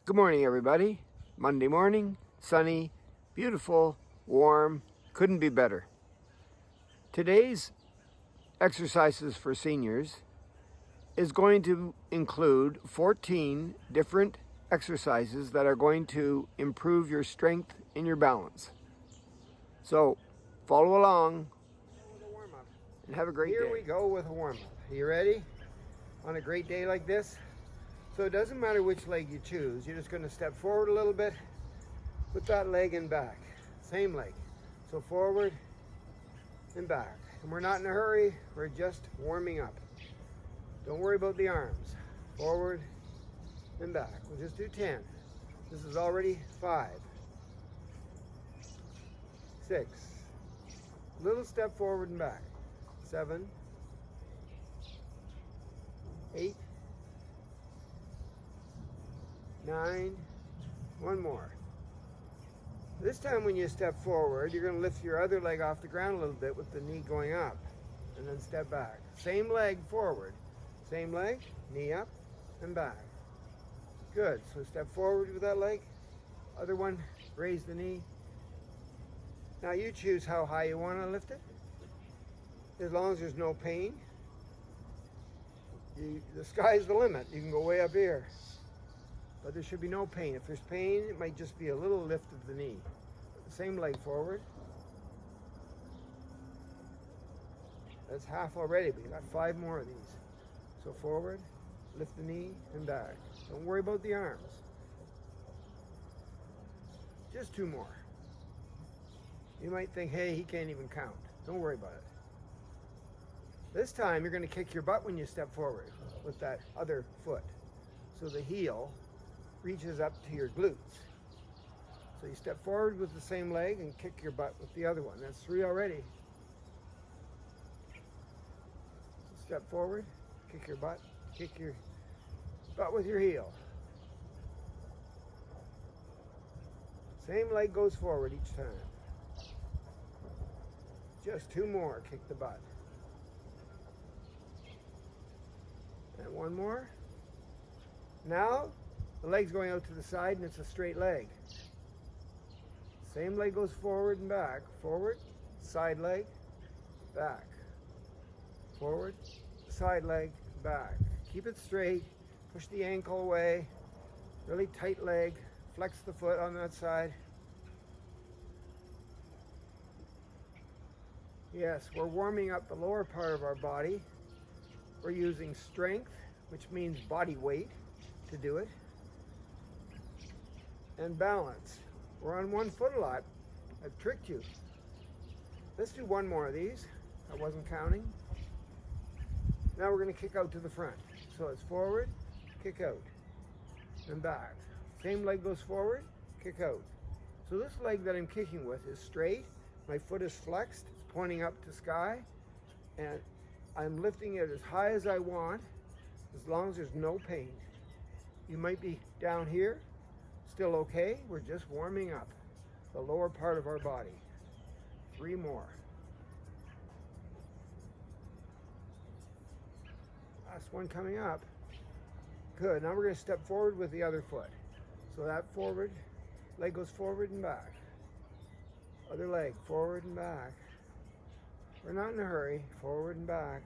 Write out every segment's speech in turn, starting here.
Good morning, everybody. Monday morning, sunny, beautiful, warm, couldn't be better. Today's exercises for seniors is going to include 14 different exercises that are going to improve your strength and your balance. So follow along with a warm-up and have a great day. Here we go with a warm-up. Are you ready? On a great day like this? So it doesn't matter which leg you choose. You're just going to step forward a little bit with that leg and back. Same leg. So forward and back. And we're not in a hurry. We're just warming up. Don't worry about the arms. Forward and back. We'll just do 10. This is already 5, 6. Little step forward and back. 7, 8, 9, one more. This time when you step forward, you're going to lift your other leg off the ground a little bit with the knee going up, and then step back. Same leg forward. Same leg, knee up and back. Good. So step forward with that leg. Other one, raise the knee. Now you choose how high you want to lift it. As long as there's no pain. The sky's the limit. You can go way up here. But there should be no pain. If there's pain, it might just be a little lift of the knee. Same leg forward. That's half already, but you got 5 more of these. So forward, lift the knee and back. Don't worry about the arms. Just 2 more. You might think, hey, he can't even count. Don't worry about it. This time, you're going to kick your butt when you step forward with that other foot. So the heel reaches up to your glutes. So you step forward with the same leg and kick your butt with the other one. That's 3 already. So step forward, kick your butt with your heel. Same leg goes forward each time. Just 2 more, kick the butt. And 1 more. Now, the leg's going out to the side and it's a straight leg. Same leg goes forward and back. Forward, side leg, back. Forward, side leg, back. Keep it straight. Push the ankle away. Really tight leg. Flex the foot on that side. Yes, we're warming up the lower part of our body. We're using strength, which means body weight, to do it. And balance. We're on 1 foot a lot. I've tricked you. Let's do 1 more of these. I wasn't counting. Now we're going to kick out to the front. So it's forward, kick out, and back. Same leg goes forward, kick out. So this leg that I'm kicking with is straight. My foot is flexed. It's pointing up to sky. And I'm lifting it as high as I want, as long as there's no pain. You might be down here. Still okay, we're just warming up the lower part of our body. 3 more. Last one coming up. Good, now we're going to step forward with the other foot. So that forward, leg goes forward and back. Other leg, forward and back. We're not in a hurry, forward and back.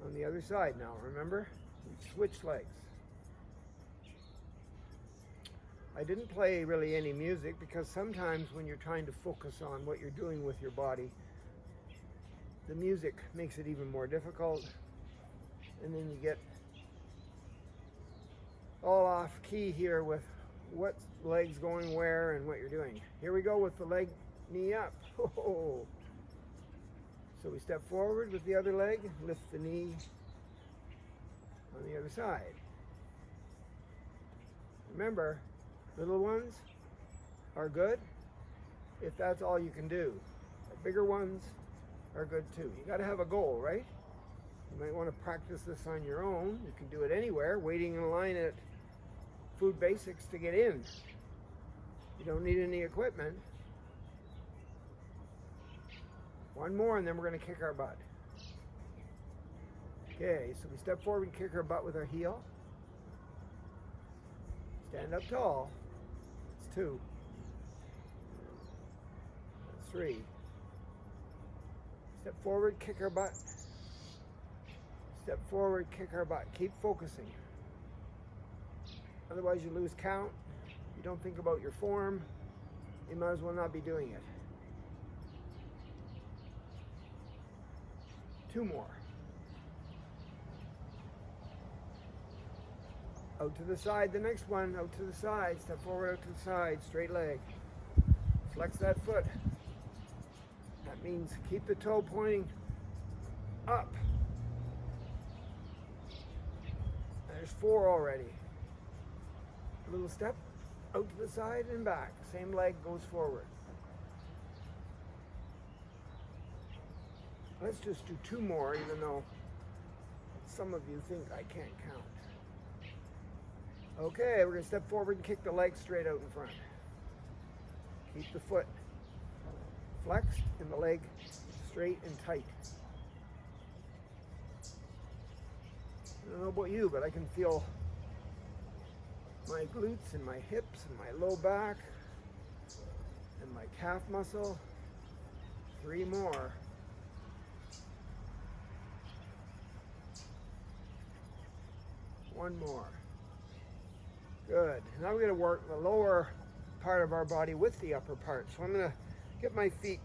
On the other side now, remember? We switch legs. I didn't play really any music because sometimes when you're trying to focus on what you're doing with your body, the music makes it even more difficult, and then you get all off key here with what leg's going where and what you're doing. Here we go with the leg, knee up. So we step forward with the other leg, lift the knee on the other side. Remember, little ones are good if that's all you can do. The bigger ones are good too. You got to have a goal, right? You might want to practice this on your own. You can do it anywhere, waiting in line at Food Basics to get in. You don't need any equipment. 1 more and then we're going to kick our butt. Okay, so we step forward and kick our butt with our heel. Stand up tall. That's 2. That's 3. Step forward, kick our butt. Step forward, kick our butt. Keep focusing. Otherwise you lose count. You don't think about your form. You might as well not be doing it. 2 more. Out to the side, the next one. Out to the side. Step forward, out to the side. Straight leg. Flex that foot. That means keep the toe pointing up. There's 4 already. A little step out to the side and back. Same leg goes forward. Let's just do 2 more, even though some of you think I can't count. Okay, we're going to step forward and kick the leg straight out in front. Keep the foot flexed and the leg straight and tight. I don't know about you, but I can feel my glutes and my hips and my low back and my calf muscle. 3 more. One more. Good. Now we're going to work the lower part of our body with the upper part. So I'm going to get my feet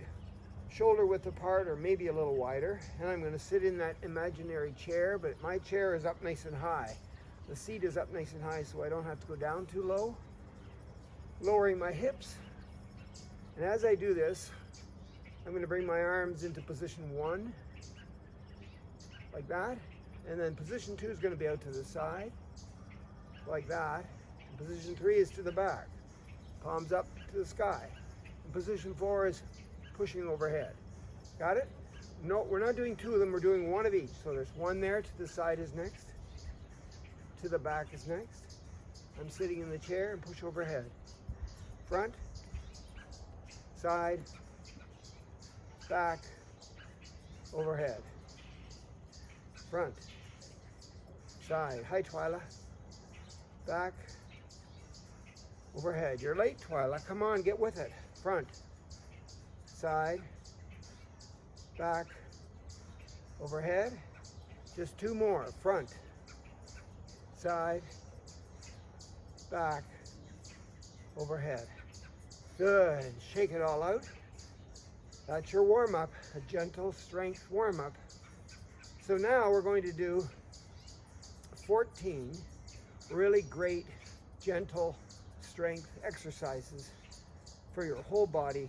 shoulder width apart or maybe a little wider, and I'm going to sit in that imaginary chair, but my chair is up nice and high. The seat is up nice and high so I don't have to go down too low. Lowering my hips. And as I do this, I'm going to bring my arms into position 1, like that. And then position 2 is going to be out to the side, like that. And position 3 is to the back, palms up to the sky. And position 4 is pushing overhead. Got it? No, we're not doing 2 of them, we're doing 1 of each. So there's 1 there, to the side is next, to the back is next. I'm sitting in the chair and push overhead. Front, side, back, overhead. Front, side. Hi, Twyla. Back, overhead. You're late, Twyla. Come on, get with it. Front, side, back, overhead. Just 2 more. Front, side, back, overhead. Good. Shake it all out. That's your warm-up, a gentle strength warm-up. So now we're going to do 14 really great, gentle strength exercises for your whole body,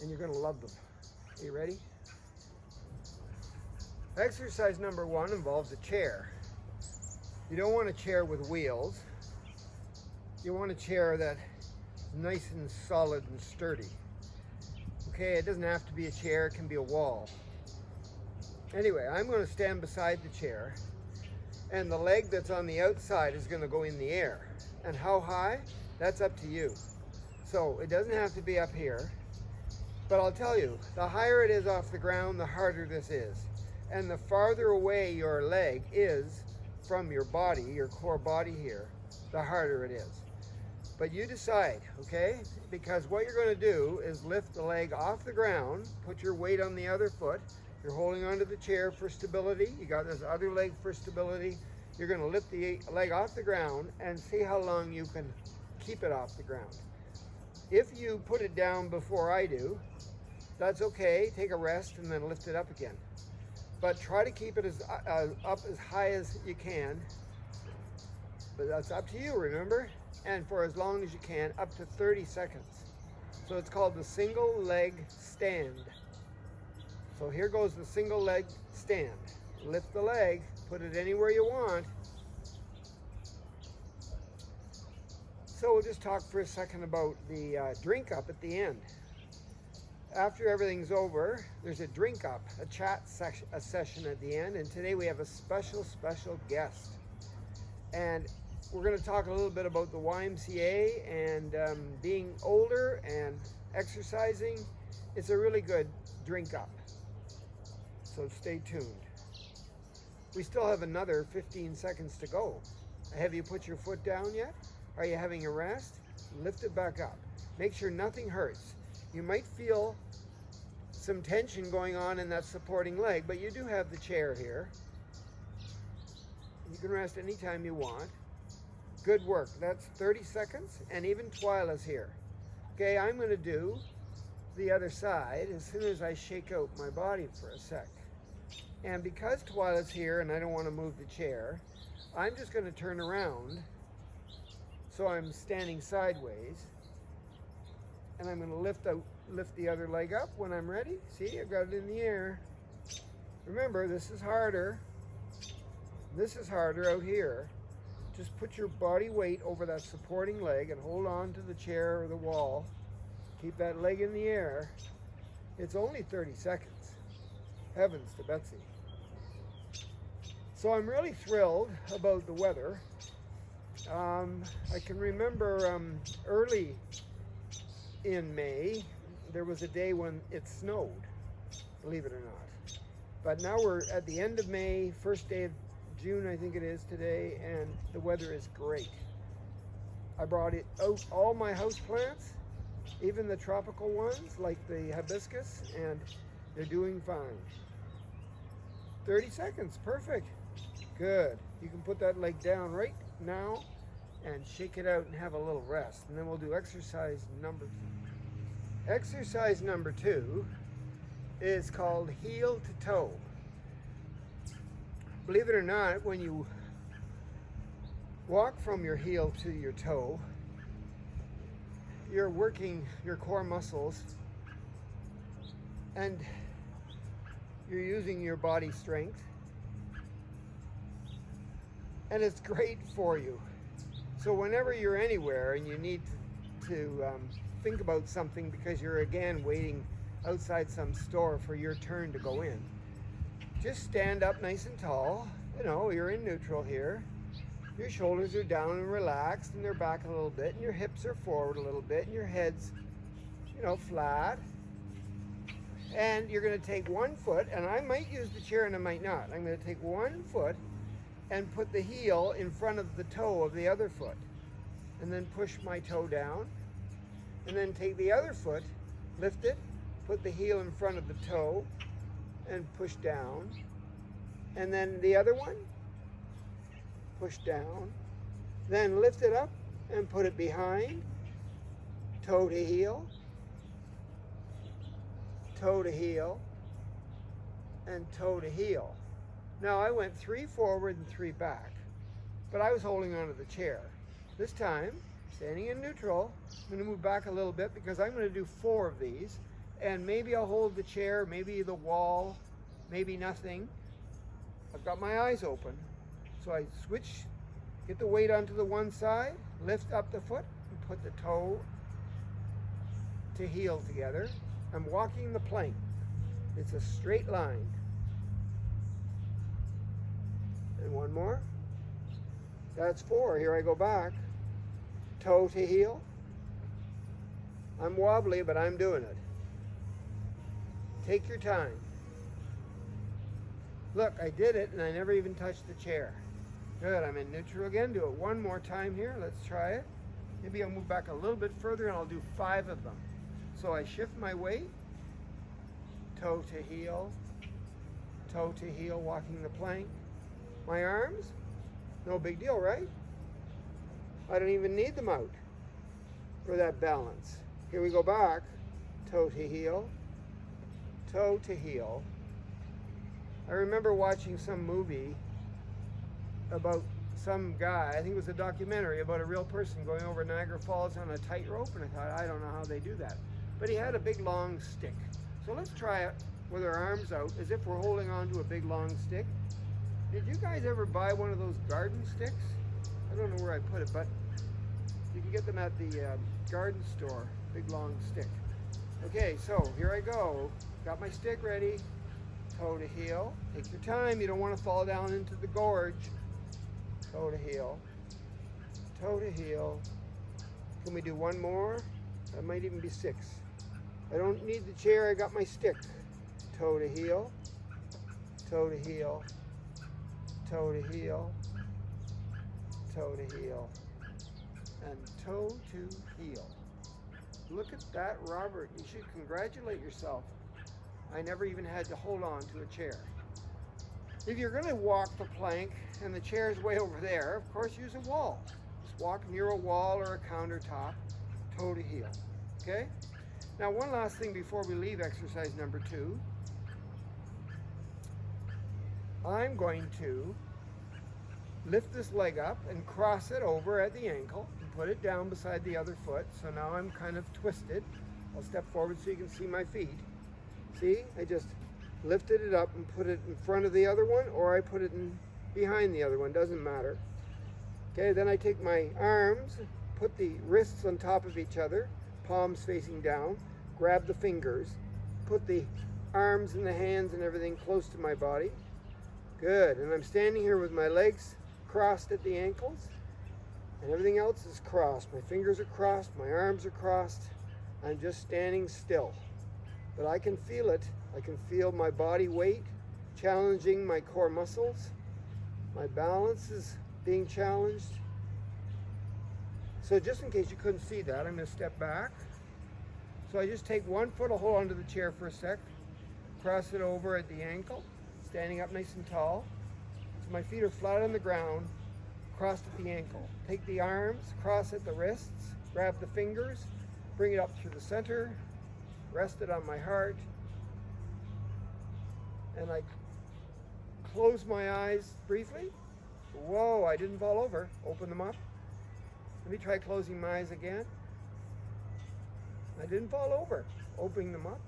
and you're going to love them. Are you ready? Exercise number 1 involves a chair. You don't want a chair with wheels. You want a chair that's nice and solid and sturdy. Okay, it doesn't have to be a chair, it can be a wall. Anyway, I'm going to stand beside the chair, and the leg that's on the outside is going to go in the air. And how high? That's up to you. So it doesn't have to be up here, but I'll tell you, the higher it is off the ground, the harder this is. And the farther away your leg is from your body, your core body here, the harder it is. But you decide, okay? Because what you're going to do is lift the leg off the ground, put your weight on the other foot. You're holding onto the chair for stability. You got this other leg for stability. You're going to lift the leg off the ground and see how long you can keep it off the ground. If you put it down before I do, that's okay. Take a rest and then lift it up again. But try to keep it up as high as you can. But that's up to you, remember? And for as long as you can, up to 30 seconds. So it's called the single leg stand. So here goes the single leg stand. Lift the leg, put it anywhere you want. So we'll just talk for a second about the drink up at the end. After everything's over, there's a drink up, a chat session at the end, and today we have a special guest. And we're going to talk a little bit about the YMCA and being older and exercising. It's a really good drink up. So stay tuned. We still have another 15 seconds to go. Have you put your foot down yet? Are you having a rest? Lift it back up. Make sure nothing hurts. You might feel some tension going on in that supporting leg, but you do have the chair here. You can rest anytime you want. Good work. That's 30 seconds, and even Twyla's here. Okay, I'm going to do the other side as soon as I shake out my body for a sec. And because Twyla's here and I don't want to move the chair, I'm just going to turn around so I'm standing sideways, and I'm going to lift the other leg up when I'm ready. See, I've got it in the air. Remember, this is harder. This is harder out here. Just put your body weight over that supporting leg and hold on to the chair or the wall. Keep that leg in the air. It's only 30 seconds. Heavens to Betsy. So I'm really thrilled about the weather. I can remember early in May, there was a day when it snowed, believe it or not. But now we're at the end of May, first day of June, I think it is today, and the weather is great. I brought it out all my house plants, even the tropical ones like the hibiscus, and they're doing fine. 30 seconds, perfect. Good. You can put that leg down right now and shake it out and have a little rest. And then we'll do exercise number 2. Exercise number 2 is called heel to toe. Believe it or not, when you walk from your heel to your toe, you're working your core muscles and you're using your body strength, and it's great for you. So whenever you're anywhere and you need to think about something because you're again waiting outside some store for your turn to go in, just stand up nice and tall. You know, you're in neutral here. Your shoulders are down and relaxed, and they're back a little bit, and your hips are forward a little bit, and your head's, you know, flat. And you're going to take one foot, and I might use the chair and I might not. I'm going to take one foot and put the heel in front of the toe of the other foot, and then push my toe down, and then take the other foot, lift it, put the heel in front of the toe, and push down, and then the other one, push down, then lift it up and put it behind, toe to heel, toe to heel, and toe to heel. Now I went 3 forward and 3 back, but I was holding onto the chair. This time, standing in neutral, I'm going to move back a little bit because I'm going to do 4 of these, and maybe I'll hold the chair, maybe the wall, maybe nothing. I've got my eyes open. So I switch, get the weight onto the one side, lift up the foot, and put the toe to heel together. I'm walking the plank. It's a straight line. And one more. That's 4. Here I go back. Toe to heel. I'm wobbly, but I'm doing it. Take your time. Look, I did it, and I never even touched the chair. Good, I'm in neutral again. Do it one more time here. Let's try it. Maybe I'll move back a little bit further, and I'll do 5 of them. So I shift my weight, toe to heel, walking the plank. My arms, no big deal, right? I don't even need them out for that balance. Here we go back, toe to heel, toe to heel. I remember watching some movie about some guy, I think it was a documentary about a real person going over Niagara Falls on a tightrope, and I thought, I don't know how they do that. But he had a big long stick. So let's try it with our arms out as if we're holding on to a big long stick. Did you guys ever buy one of those garden sticks? I don't know where I put it, but you can get them at the garden store, big long stick. Okay, so here I go. Got my stick ready. Toe to heel. Take your time. You don't want to fall down into the gorge. Toe to heel. Toe to heel. Can we do one more? That might even be 6. I don't need the chair. I got my stick. Toe to heel. Toe to heel. Toe to heel. Toe to heel. and toe to heel. Look at that, Robert. You should congratulate yourself. I never even had to hold on to a chair. If you're going to walk the plank and the chair is way over there, of course use a wall. Just walk near a wall or a countertop, toe to heel. Okay? Now one last thing before we leave exercise number 2. I'm going to lift this leg up and cross it over at the ankle and put it down beside the other foot. So now I'm kind of twisted. I'll step forward so you can see my feet. See, I just lifted it up and put it in front of the other one, or I put it in behind the other one, doesn't matter. Okay, then I take my arms, put the wrists on top of each other, palms facing down, grab the fingers, put the arms and the hands and everything close to my body. Good, and I'm standing here with my legs crossed at the ankles, and everything else is crossed. My fingers are crossed, my arms are crossed. I'm just standing still. But I can feel it. I can feel my body weight challenging my core muscles. My balance is being challenged. So just in case you couldn't see that, I'm going to step back. So I just take one foot, I'll hold onto the chair for a sec, cross it over at the ankle, standing up nice and tall. So my feet are flat on the ground, crossed at the ankle. Take the arms, cross at the wrists, grab the fingers, bring it up through the center, rest it on my heart, and I close my eyes briefly. Whoa, I didn't fall over. Open them up. Let me try closing my eyes again. I didn't fall over. Opening them up.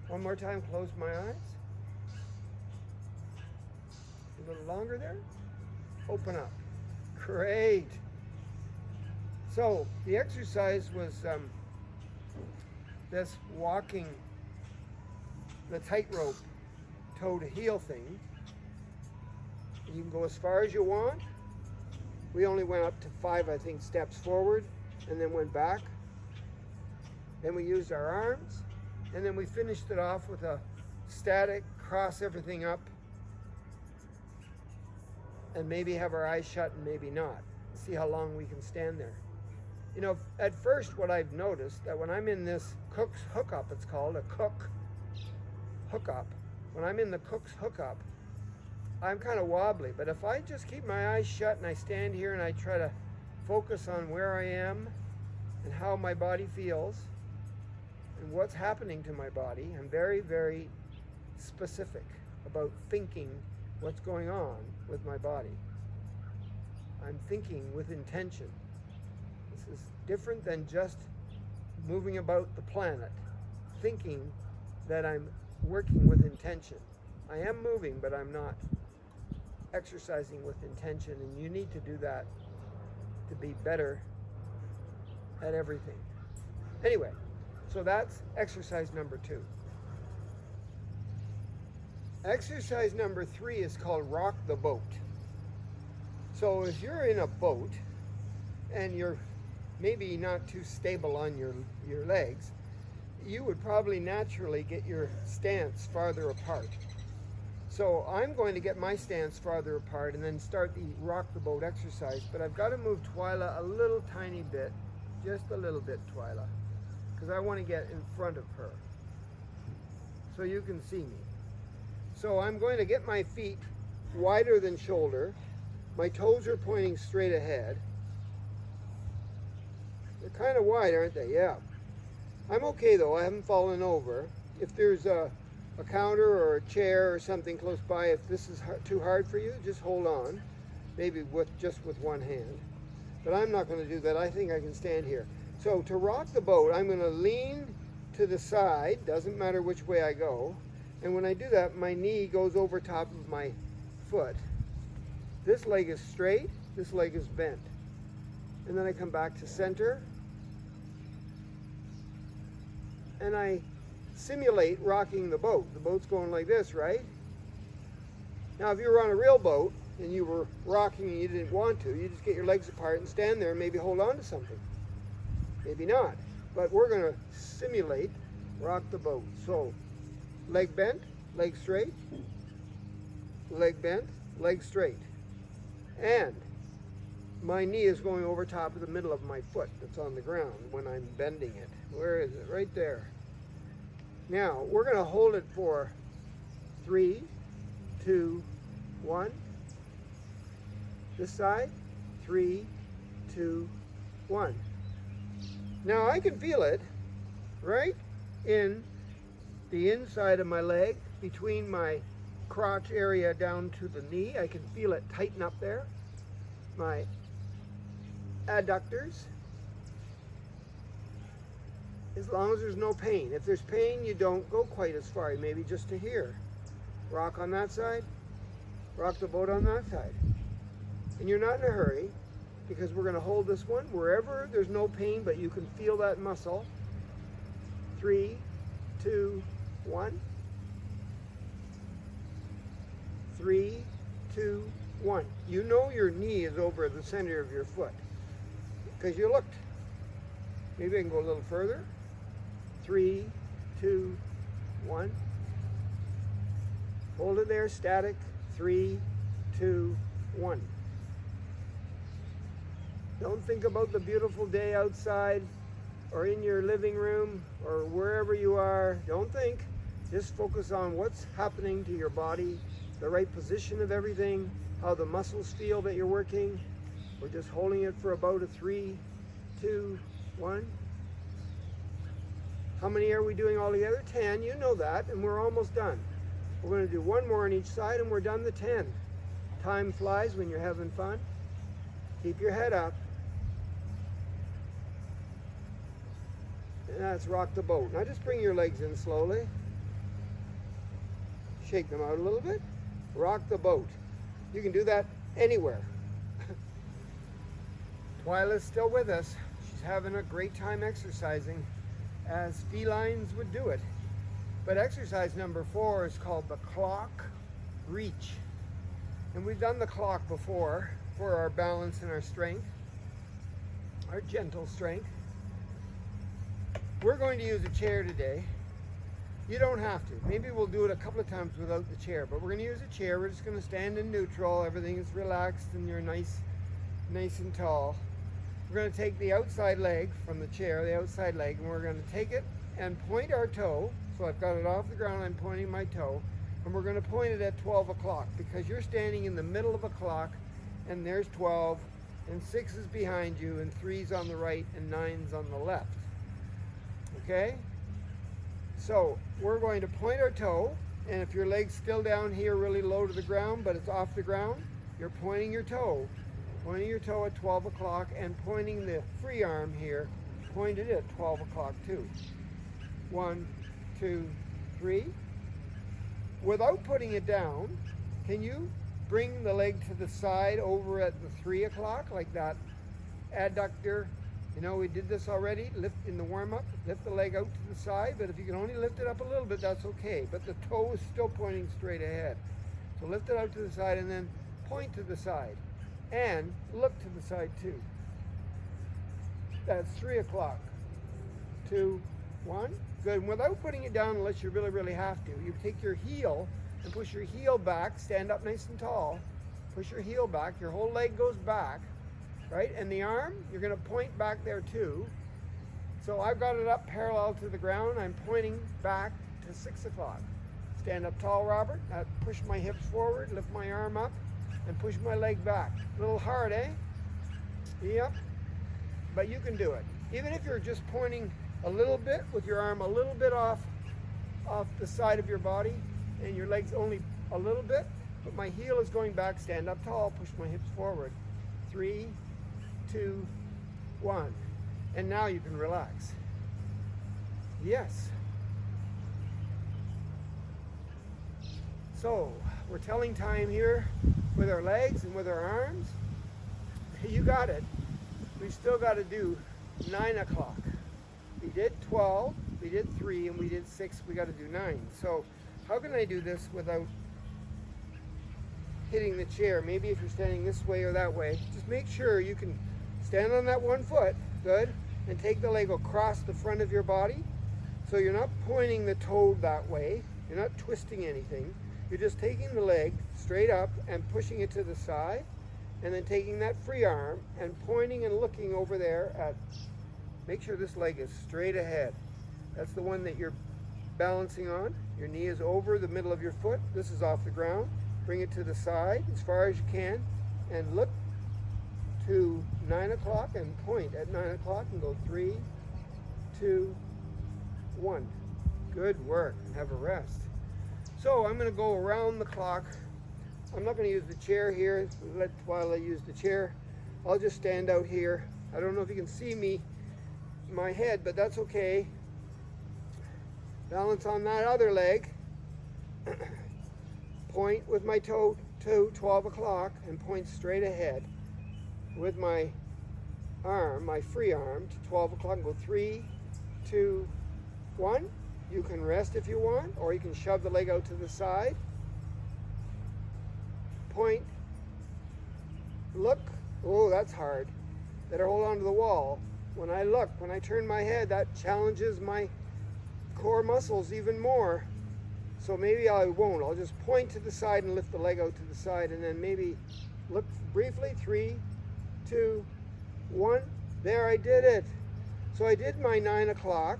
One more time, close my eyes. A little longer there. Open up. Great. So the exercise was this walking the tightrope toe to heel thing. You can go as far as you want. We only went up to 5, I think, steps forward and then went back. Then we used our arms, and then we finished it off with a static, cross everything up, and maybe have our eyes shut and maybe not. See how long we can stand there. You know, at first what I've noticed, that when I'm in this cook's hookup, it's called a cook hookup. When I'm in the cook's hookup, I'm kind of wobbly, but if I just keep my eyes shut and I stand here and I try to focus on where I am and how my body feels and what's happening to my body, I'm very, very specific about thinking what's going on with my body. I'm thinking with intention. This is different than just moving about the planet, thinking that I'm working with intention. I am moving, but I'm not exercising with intention, and you need to do that to be better at everything. Anyway, so that's exercise number 2. Exercise number 3 is called rock the boat. So if you're in a boat and you're maybe not too stable on your legs, you would probably naturally get your stance farther apart. So I'm going to get my stance farther apart and then start the rock the boat exercise, but I've got to move Twyla a little tiny bit, just a little bit, Twyla, because I want to get in front of her so you can see me. So I'm going to get my feet wider than shoulder. My toes are pointing straight ahead. They're kind of wide, aren't they? Yeah. I'm okay though, I haven't fallen over. If there's a counter or a chair or something close by, if this is too hard for you, just hold on. Maybe just with one hand. But I'm not going to do that. I think I can stand here. So to rock the boat, I'm going to lean to the side, doesn't matter which way I go. And when I do that, my knee goes over top of my foot. This leg is straight, this leg is bent. And then I come back to center. And I simulate rocking the boat. The boat's going like this, right? Now, if you were on a real boat and you were rocking and you didn't want to, you just get your legs apart and stand there and maybe hold on to something. Maybe not. But we're going to simulate rock the boat. So, leg bent, leg straight, leg bent, leg straight. And my knee is going over top of the middle of my foot that's on the ground when I'm bending it. Where is it? Right there. Now, we're going to hold it for 3, 2, 1. This side, 3, 2, 1. Now I can feel it right in the inside of my leg, between my crotch area down to the knee. I can feel it tighten up there. My adductors. As long as there's no pain. If there's pain, you don't go quite as far, maybe just to here. Rock on that side, rock the boat on that side. And you're not in a hurry, because we're going to hold this one wherever there's no pain, but you can feel that muscle. 3, 2, 1. 3, 2, 1. You know your knee is over the center of your foot because you looked. Maybe I can go a little further. 3, 2, 1. Hold it there, static. 3, 2, 1. Don't think about the beautiful day outside or in your living room or wherever you are. Don't think. Just focus on what's happening to your body, the right position of everything, how the muscles feel that you're working. We're just holding it for about a 3, 2, 1. How many are we doing all together? 10, you know that, and we're almost done. We're going to do one more on each side and we're done the 10. Time flies when you're having fun. Keep your head up. And that's rock the boat. Now just bring your legs in slowly. Shake them out a little bit. Rock the boat. You can do that anywhere. Twyla's still with us. She's having a great time exercising, as felines would do it. But exercise number 4 is called the clock reach. And we've done the clock before for our balance and our strength, our gentle strength. We're going to use a chair today. You don't have to. Maybe we'll do it a couple of times without the chair, but we're going to use a chair. We're just going to stand in neutral. Everything is relaxed and you're nice and tall. We're going to take the outside leg from the chair, the outside leg, and we're going to take it and point our toe. So I've got it off the ground, I'm pointing my toe, and we're going to point it at 12 o'clock because you're standing in the middle of a clock, and there's 12, and 6 is behind you, and 3's on the right, and 9's on the left. Okay? So we're going to point our toe, and if your leg's still down here really low to the ground, but it's off the ground, you're pointing your toe at 12 o'clock and pointing the free arm here, pointed at 12 o'clock too. 1, 2, 3. Without putting it down, can you bring the leg to the side over at the 3 o'clock, like that adductor? You know, we did this already, lift in the warm-up, lift the leg out to the side, but if you can only lift it up a little bit, that's okay. But the toe is still pointing straight ahead. So lift it out to the side and then point to the side. And look to the side too. That's 3 o'clock. 2, 1. Good. And without putting it down, unless you really, really have to, you take your heel and push your heel back, stand up nice and tall, push your heel back, your whole leg goes back, right? And the arm, you're going to point back there too. So I've got it up parallel to the ground. I'm pointing back to 6 o'clock. Stand up tall, Robert. Push my hips forward, lift my arm up, and push my leg back. A little hard, eh? Yep. But you can do it. Even if you're just pointing a little bit with your arm a little bit off the side of your body, and your legs only a little bit, but my heel is going back, stand up tall, push my hips forward. 3, 2, 1. And now you can relax. Yes. So, we're telling time here with our legs and with our arms. You got it. We've still got to do 9 o'clock. We did 12, we did 3, and we did 6. We got to do 9. So how can I do this without hitting the chair? Maybe if you're standing this way or that way, just make sure you can stand on that one foot, good, and take the leg across the front of your body. So you're not pointing the toe that way. You're not twisting anything. You're just taking the leg straight up and pushing it to the side and then taking that free arm and pointing and looking over there at, make sure this leg is straight ahead. That's the one that you're balancing on. Your knee is over the middle of your foot. This is off the ground. Bring it to the side as far as you can and look to 9 o'clock and point at 9 o'clock and go 3, 2, 1. Good work. Have a rest. So I'm going to go around the clock. I'm not going to use the chair here while I use the chair. I'll just stand out here. I don't know if you can see me, my head, but that's okay. Balance on that other leg. Point with my toe to 12 o'clock and point straight ahead with my arm, my free arm, to 12 o'clock and go 3, 2, 1. You can rest if you want, or you can shove the leg out to the side. Point. Look. Oh, that's hard. Better hold on to the wall. When I look, when I turn my head, that challenges my core muscles even more. So maybe I won't. I'll just point to the side and lift the leg out to the side, and then maybe look briefly. 3, 2, 1. There, I did it. So I did my 9 o'clock.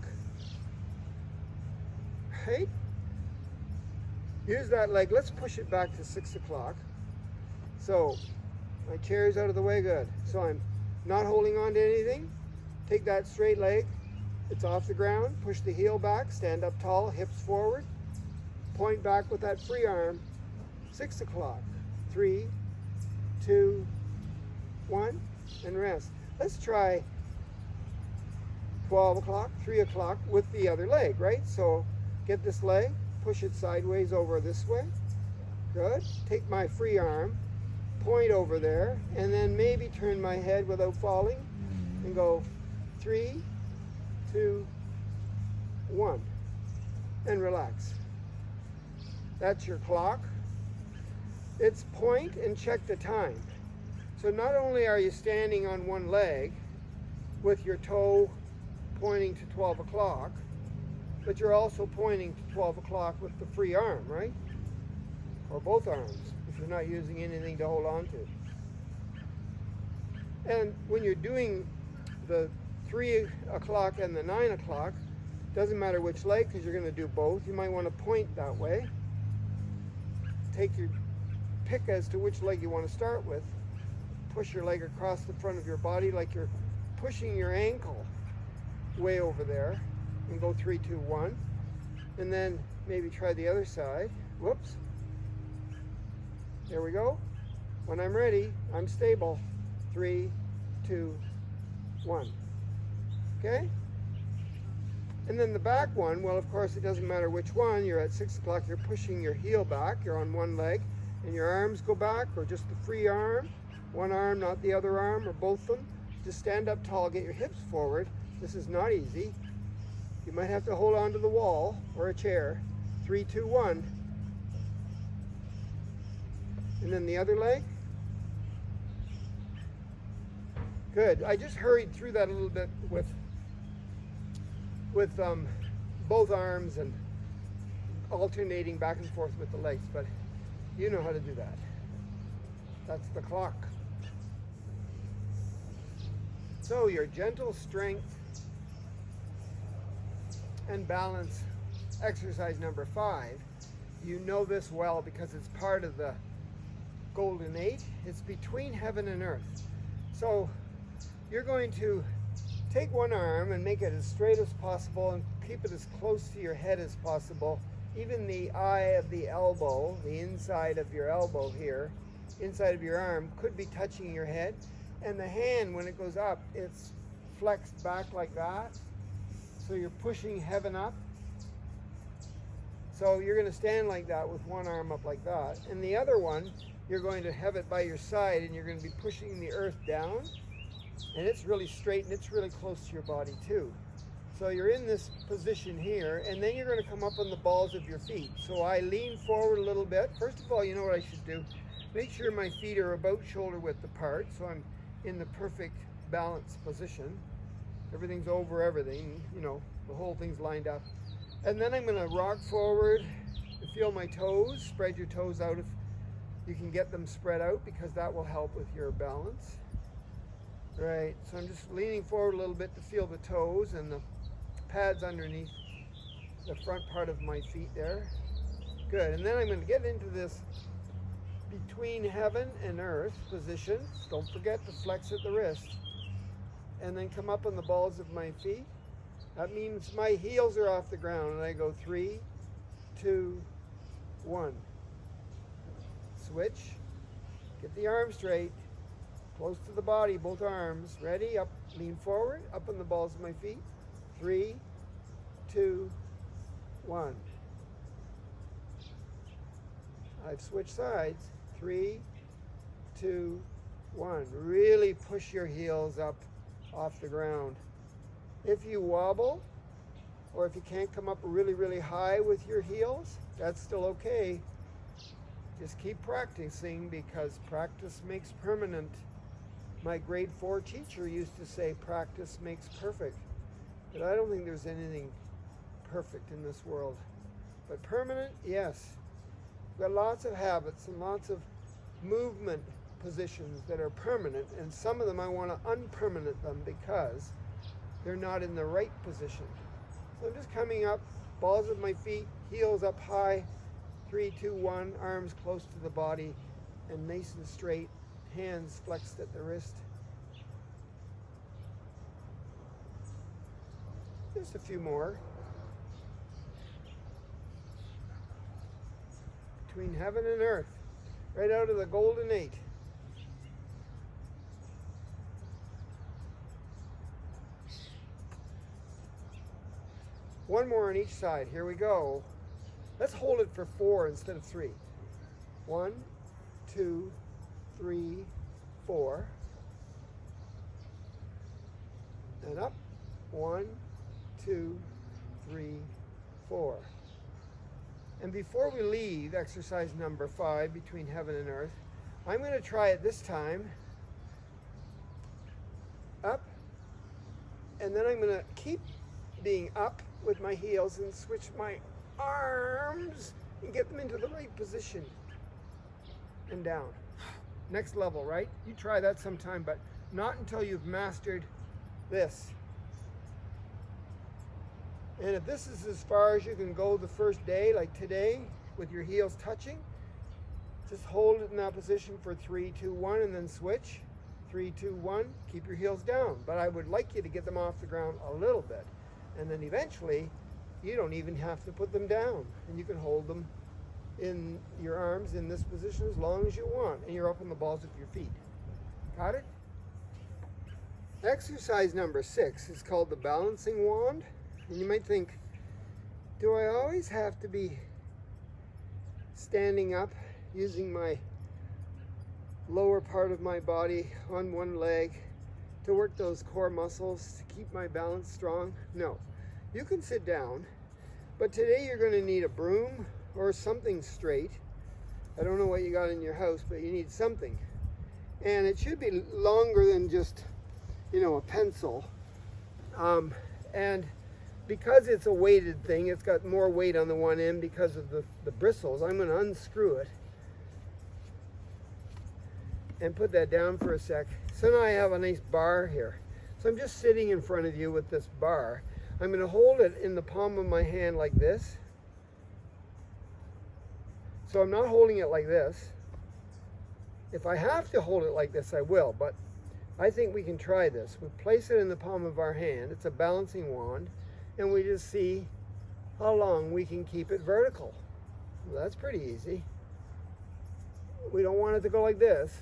Right? Use that leg. Let's push it back to 6 o'clock. So my chair is out of the way. Good. So I'm not holding on to anything. Take that straight leg. It's off the ground. Push the heel back. Stand up tall. Hips forward. Point back with that free arm. 6 o'clock. 3, 2, 1. And rest. Let's try 12 o'clock, 3 o'clock with the other leg, right? So get this leg, push it sideways over this way. Good. Take my free arm, point over there, and then maybe turn my head without falling and go 3, 2, 1. And relax. That's your clock. It's point and check the time. So not only are you standing on one leg with your toe pointing to 12 o'clock, but you're also pointing to 12 o'clock with the free arm, right? Or both arms, if you're not using anything to hold on to. And when you're doing the 3 o'clock and the 9 o'clock, doesn't matter which leg, because you're going to do both. You might want to point that way. Take your pick as to which leg you want to start with. Push your leg across the front of your body like you're pushing your ankle way over there, and go 3, 2, 1. And then maybe try the other side. Whoops. There we go. When I'm ready, I'm stable. 3, 2, 1. Okay? And then the back one, well, of course, it doesn't matter which one. You're at 6 o'clock, you're pushing your heel back. You're on one leg, and your arms go back, or just the free arm. One arm, not the other arm, or both of them. Just stand up tall, get your hips forward. This is not easy. You might have to hold on to the wall or a chair. 3, 2, 1. And then the other leg. Good. I just hurried through that a little bit with both arms and alternating back and forth with the legs, but you know how to do that. That's the clock. So your gentle strength and balance exercise number 5. You know this well because it's part of the Golden Age. It's between heaven and earth. So you're going to take one arm and make it as straight as possible and keep it as close to your head as possible. Even the eye of the elbow, the inside of your elbow here, inside of your arm, could be touching your head. And the hand, when it goes up, it's flexed back like that. So you're pushing heaven up. So you're going to stand like that with one arm up like that. And the other one, you're going to have it by your side and you're going to be pushing the earth down. And it's really straight and it's really close to your body too. So you're in this position here, and then you're going to come up on the balls of your feet. So I lean forward a little bit. First of all, you know what I should do? Make sure my feet are about shoulder width apart, so I'm in the perfect balanced position. Everything's over everything, you know, the whole thing's lined up. And then I'm going to rock forward and feel my toes. Spread your toes out if You can get them spread out because that will help with your balance. Right, so I'm just leaning forward a little bit to feel the toes and the pads underneath the front part of my feet there. Good, and then I'm going to get into this between heaven and earth position. Don't forget to flex at the wrist. And then come up on the balls of my feet. That means my heels are off the ground, and I go 3, 2, 1. Switch. Get the arm straight. Close to the body, both arms. Ready? Up, lean forward, up on the balls of my feet. 3, 2, 1. I've switched sides. 3, 2, 1. Really push your heels up off the ground. If you wobble, or if you can't come up really, really high with your heels, that's still okay. Just keep practicing because practice makes permanent. My grade 4 teacher used to say practice makes perfect. But I don't think there's anything perfect in this world. But permanent, yes. We've got lots of habits and lots of movement positions that are permanent, and some of them I want to unpermanent them because they're not in the right position. So I'm just coming up, balls of my feet, heels up high, 3, 2, 1, arms close to the body and nice and straight, hands flexed at the wrist. Just a few more. Between heaven and earth, right out of the Golden 8. One more on each side. Here we go. Let's hold it for 4 instead of 3. 1, 2, 3, 4. And up. 1, 2, 3, 4. And before we leave exercise number 5, between heaven and earth, I'm going to try it this time. Up. And then I'm going to keep being up with my heels and switch my arms and get them into the right position. And down. Next level, right? You try that sometime, but not until you've mastered this. And if this is as far as you can go the first day, like today, with your heels touching, just hold it in that position for 3, 2, 1, and then switch. 3, 2, 1, keep your heels down. But I would like you to get them off the ground a little bit. And then eventually, you don't even have to put them down. And you can hold them in your arms in this position as long as you want. And you're up on the balls of your feet. Got it? Exercise number 6 is called the balancing wand. And you might think, do I always have to be standing up using my lower part of my body on one leg to work those core muscles to keep my balance strong? No. You can sit down, but today you're going to need a broom or something straight. I don't know what you got in your house, but you need something. And it should be longer than just, a pencil. And because it's a weighted thing, it's got more weight on the one end because of the bristles. I'm going to unscrew it and put that down for a sec. So now I have a nice bar here. So I'm just sitting in front of you with this bar. I'm going to hold it in the palm of my hand like this. So I'm not holding it like this. If I have to hold it like this, I will, but I think we can try this. We place it in the palm of our hand. It's a balancing wand, and we just see how long we can keep it vertical. Well, that's pretty easy. We don't want it to go like this.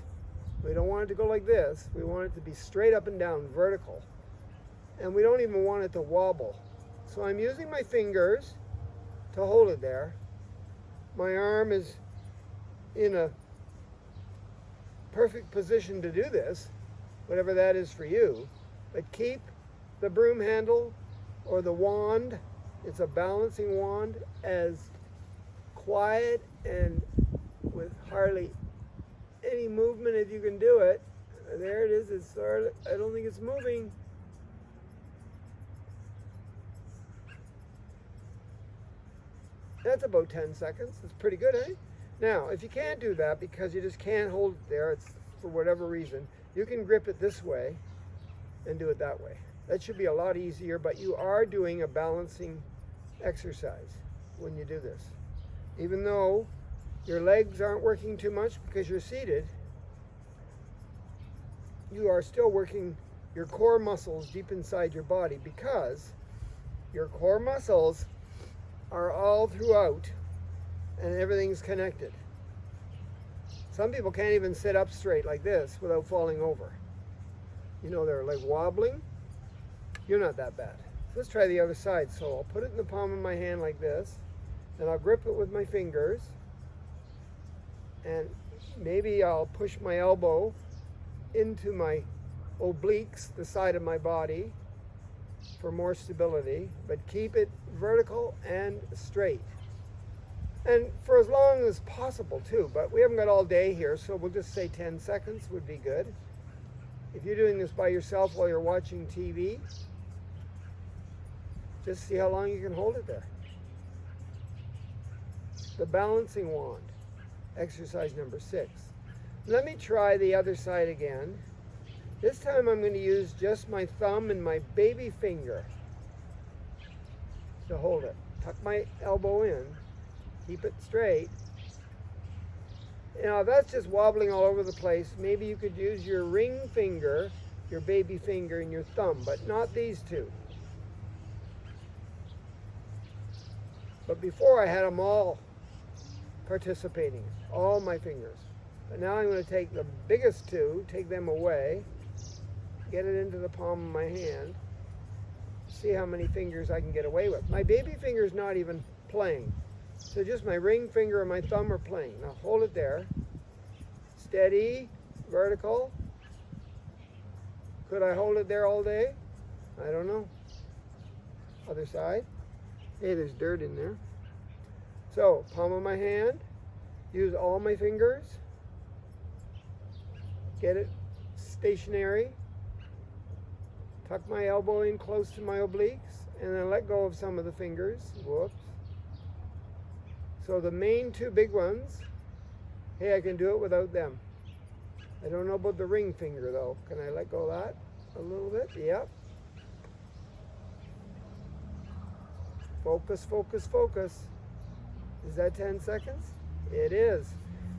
We don't want it to go like this. We want it to be straight up and down, vertical. And we don't even want it to wobble. So I'm using my fingers to hold it there. My arm is in a perfect position to do this, whatever that is for you. But keep the broom handle or the wand, it's a balancing wand, as quiet and with hardly any movement if you can do it. There it is. It's sort of, I don't think it's moving. That's about 10 seconds. It's pretty good, eh? Now, if you can't do that because you just can't hold it there, it's for whatever reason, you can grip it this way and do it that way. That should be a lot easier, but you are doing a balancing exercise when you do this. Even though your legs aren't working too much because you're seated, you are still working your core muscles deep inside your body, because your core muscles are all throughout and everything's connected. Some people can't even sit up straight like this without falling over. You know, they're like wobbling. You're not that bad. Let's try the other side. So I'll put it in the palm of my hand like this, and I'll grip it with my fingers, and maybe I'll push my elbow into my obliques, the side of my body, for more stability, but keep it vertical and straight. And for as long as possible too, but we haven't got all day here, so we'll just say 10 seconds would be good. If you're doing this by yourself while you're watching TV, just see how long you can hold it there. The balancing wand, exercise number 6. Let me try the other side again. This time I'm going to use just my thumb and my baby finger to hold it. Tuck my elbow in, keep it straight. Now that's just wobbling all over the place. Maybe you could use your ring finger, your baby finger, and your thumb, but not these two. But before I had them all participating, all my fingers. But now I'm going to take the biggest two, take them away, get it into the palm of my hand, see how many fingers I can get away with. My baby finger is not even playing. So just my ring finger and my thumb are playing. Now hold it there. Steady, vertical. Could I hold it there all day? I don't know. Other side. Hey, there's dirt in there. So, palm of my hand. Use all my fingers. Get it stationary. Tuck my elbow in close to my obliques, and then let go of some of the fingers. Whoops. So the main two big ones, hey, I can do it without them. I don't know about the ring finger though. Can I let go of that a little bit? Yep. Focus, focus, focus. Is that 10 seconds? It is.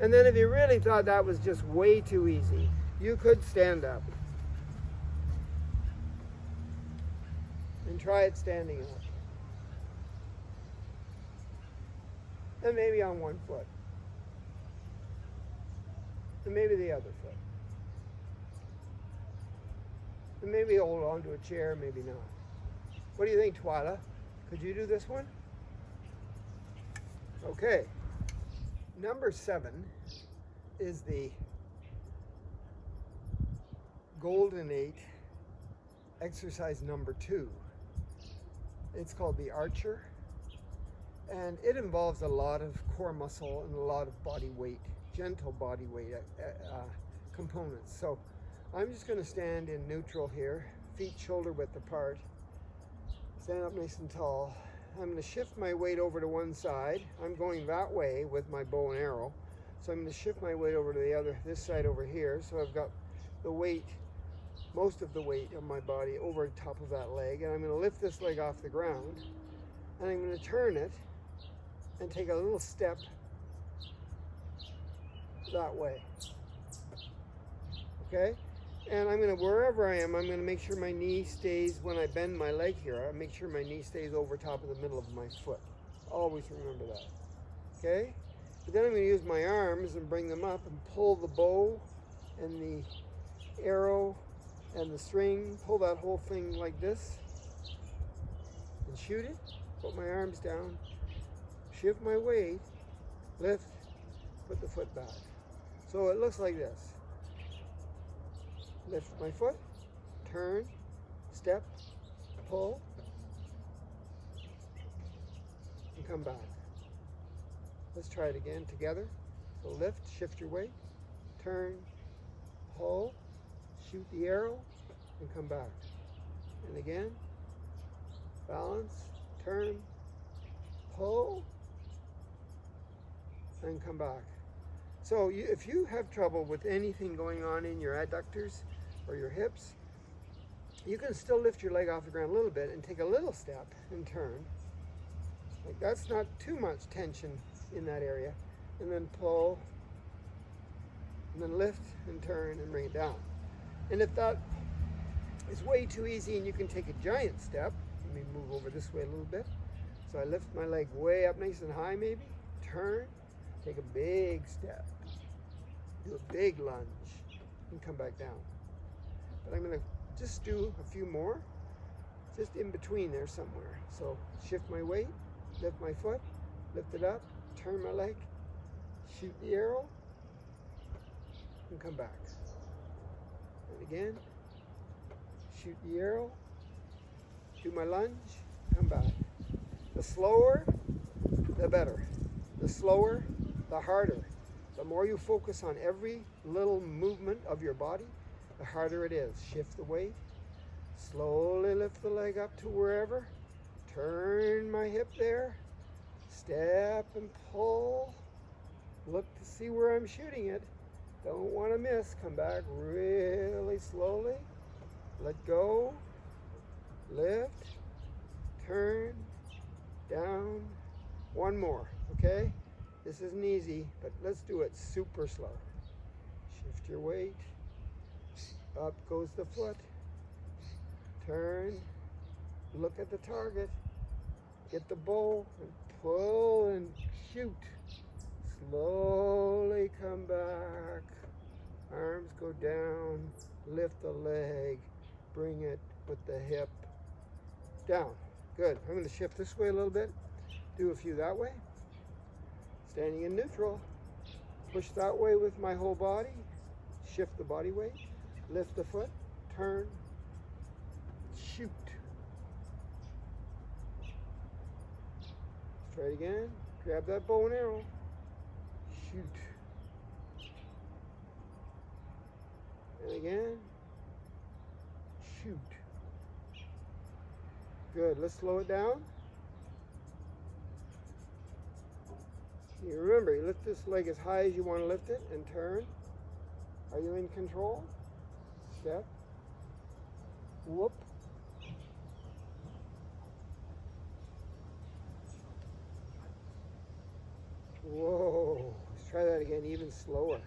And then if you really thought that was just way too easy, you could stand up. And try it standing up. And maybe on one foot. And maybe the other foot. And maybe hold on to a chair, maybe not. What do you think, Twyla? Could you do this one? Okay. Number 7 is the Golden 8 exercise number 2. It's called the Archer, and it involves a lot of core muscle and a lot of body weight, gentle body weight components. So I'm just going to stand in neutral here, feet shoulder width apart, stand up nice and tall. I'm going to shift my weight over to one side. I'm going that way with my bow and arrow, so I'm going to shift my weight over to this side over here. So I've got the weight, most of the weight of my body over top of that leg, and I'm going to lift this leg off the ground, and I'm going to turn it and take a little step that way. Okay? And I'm going to, wherever I am, I'm going to make sure my knee stays, when I bend my leg here, I make sure my knee stays over top of the middle of my foot. Always remember that. Okay? But then I'm going to use my arms and bring them up and pull the bow and the arrow and the string, pull that whole thing like this, and shoot it, put my arms down, shift my weight, lift, put the foot back. So it looks like this. Lift my foot, turn, step, pull, and come back. Let's try it again together. So lift, shift your weight, turn, pull, shoot the arrow, and come back. And again, balance, turn, pull, and come back. So if you have trouble with anything going on in your adductors or your hips, you can still lift your leg off the ground a little bit and take a little step and turn. Like that's not too much tension in that area. And then pull, and then lift and turn and bring it down. And if that is way too easy and you can take a giant step, let me move over this way a little bit. So I lift my leg way up nice and high maybe, turn, take a big step, do a big lunge, and come back down. But I'm gonna just do a few more, just in between there somewhere. So shift my weight, lift my foot, lift it up, turn my leg, shoot the arrow, and come back. And again, shoot the arrow, do my lunge, come back. The slower, the better. The slower, the harder. The more you focus on every little movement of your body, the harder it is. Shift the weight, slowly lift the leg up to wherever, turn my hip there, step and pull, look to see where I'm shooting it. Don't want to miss. Come back really slowly, let go, lift, turn, down. One more, okay? This isn't easy, but let's do it super slow. Shift your weight, up goes the foot, turn, look at the target, get the bow and pull and shoot. Slowly come back, arms go down, lift the leg, bring it, put the hip down. Good. I'm going to shift this way a little bit, do a few that way. Standing in neutral, push that way with my whole body, shift the body weight, lift the foot, turn, shoot. Let's try it again. Grab that bow and arrow, shoot. And again, shoot. Good. Let's slow it down. You remember, you lift this leg as high as you want to lift it and turn. Are you in control? Step. Whoop. Whoa. Let's try that again, even slower.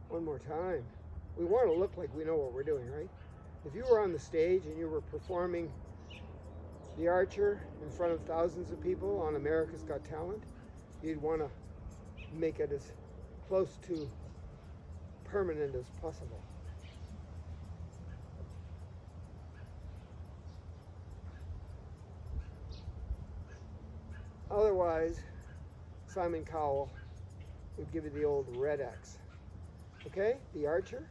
One more time. We want to look like we know what we're doing, right? If you were on the stage and you were performing The Archer in front of thousands of people on America's Got Talent, you'd want to make it as close to permanent as possible. Otherwise, Simon Cowell would give you the old red X. Okay, The Archer.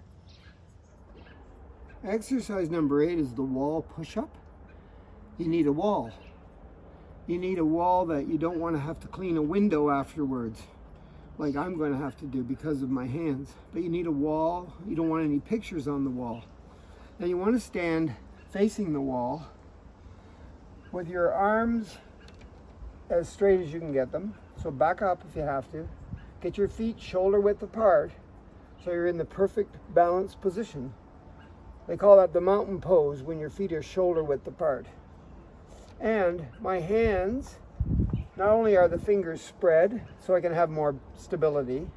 Exercise number 8 is the wall push-up. You need a wall. You need a wall that you don't want to have to clean a window afterwards, like I'm going to have to do because of my hands. But you need a wall. You don't want any pictures on the wall. And you want to stand facing the wall with your arms as straight as you can get them. So back up if you have to. Get your feet shoulder width apart so you're in the perfect balanced position. They call that the mountain pose, when your feet are shoulder width apart. And my hands, not only are the fingers spread so I can have more stability,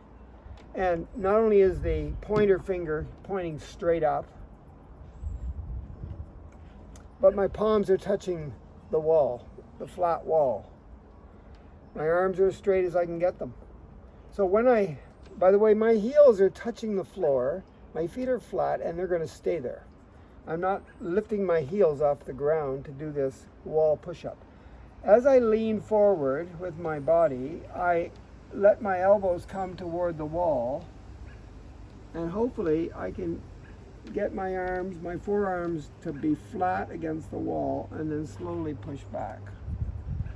and not only is the pointer finger pointing straight up, but my palms are touching the wall, the flat wall. My arms are as straight as I can get them. So by the way, my heels are touching the floor, my feet are flat, and they're going to stay there. I'm not lifting my heels off the ground to do this wall push-up. As I lean forward with my body, I let my elbows come toward the wall, and hopefully I can get my arms, my forearms, to be flat against the wall, and then slowly push back.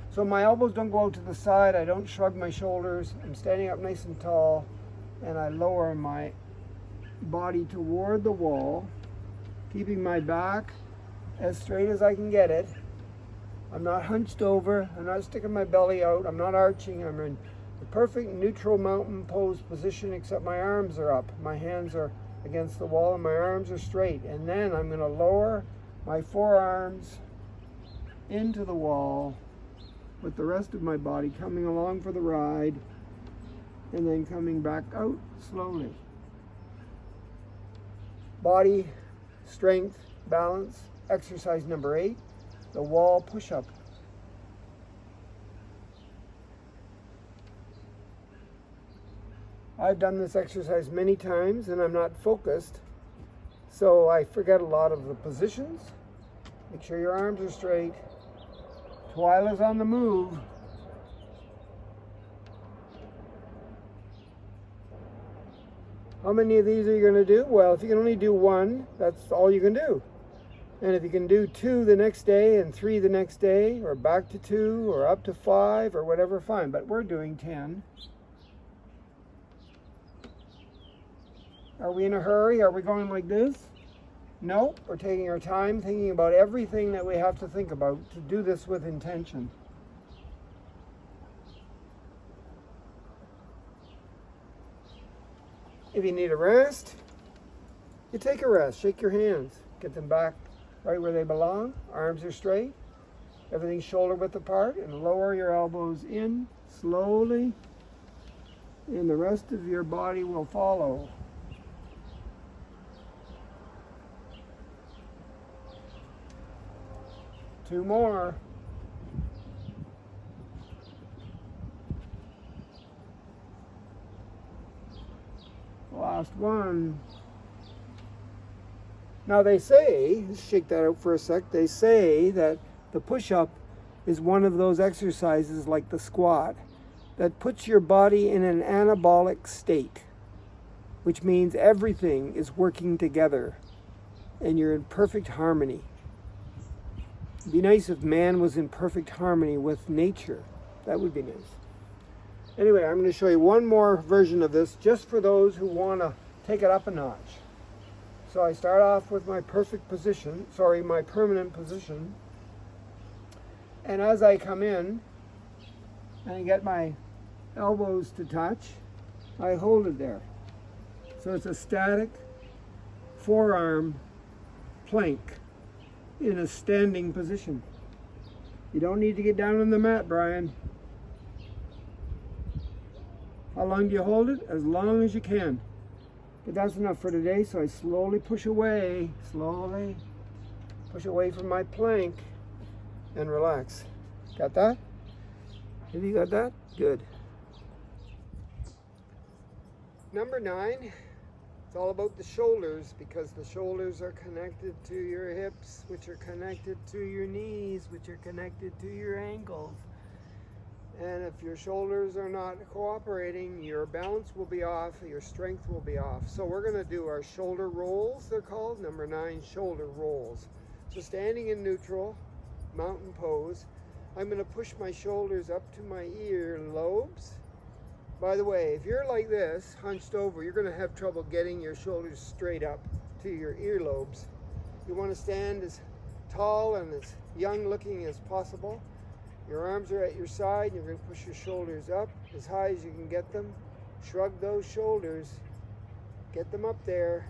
So my elbows don't go out to the side, I don't shrug my shoulders, I'm standing up nice and tall, and I lower my body toward the wall, keeping my back as straight as I can get it. I'm not hunched over, I'm not sticking my belly out, I'm not arching, I'm in the perfect neutral mountain pose position, except my arms are up. My hands are against the wall and my arms are straight. And then I'm going to lower my forearms into the wall with the rest of my body coming along for the ride, and then coming back out slowly. Body, strength, balance, exercise number 8, the wall push-up. I've done this exercise many times and I'm not focused, so I forget a lot of the positions. Make sure your arms are straight. Twyla's on the move. How many of these are you going to do? Well, if you can only do one, that's all you can do. And if you can do 2 the next day and 3 the next day, or back to 2 or up to 5 or whatever, fine. But we're doing 10. Are we in a hurry? Are we going like this? No, we're taking our time thinking about everything that we have to think about to do this with intention. If you need a rest, you take a rest. Shake your hands. Get them back right where they belong. Arms are straight. Everything's shoulder width apart. And lower your elbows in slowly. And the rest of your body will follow. Two more. Last one. Now they say, let's shake that out for a sec, they say that the push-up is one of those exercises like the squat that puts your body in an anabolic state, which means everything is working together and you're in perfect harmony. It'd be nice if man was in perfect harmony with nature. That would be nice. Anyway, I'm going to show you one more version of this just for those who want to take it up a notch. So I start off with my perfect position, my permanent position. And as I come in and I get my elbows to touch, I hold it there. So it's a static forearm plank in a standing position. You don't need to get down on the mat, Brian. How long do you hold it? As long as you can. But that's enough for today, so I slowly push away from my plank and relax. Got that? Have you got that? Good. Number 9. It's all about the shoulders, because the shoulders are connected to your hips, which are connected to your knees, which are connected to your ankles. And if your shoulders are not cooperating, your balance will be off, your strength will be off. So we're going to do our shoulder rolls, they're called. Number 9, shoulder rolls. So standing in neutral, mountain pose, I'm going to push my shoulders up to my ear lobes. By the way, if you're like this, hunched over, you're going to have trouble getting your shoulders straight up to your earlobes. You want to stand as tall and as young looking as possible. Your arms are at your side, and you're going to push your shoulders up as high as you can get them. Shrug those shoulders. Get them up there.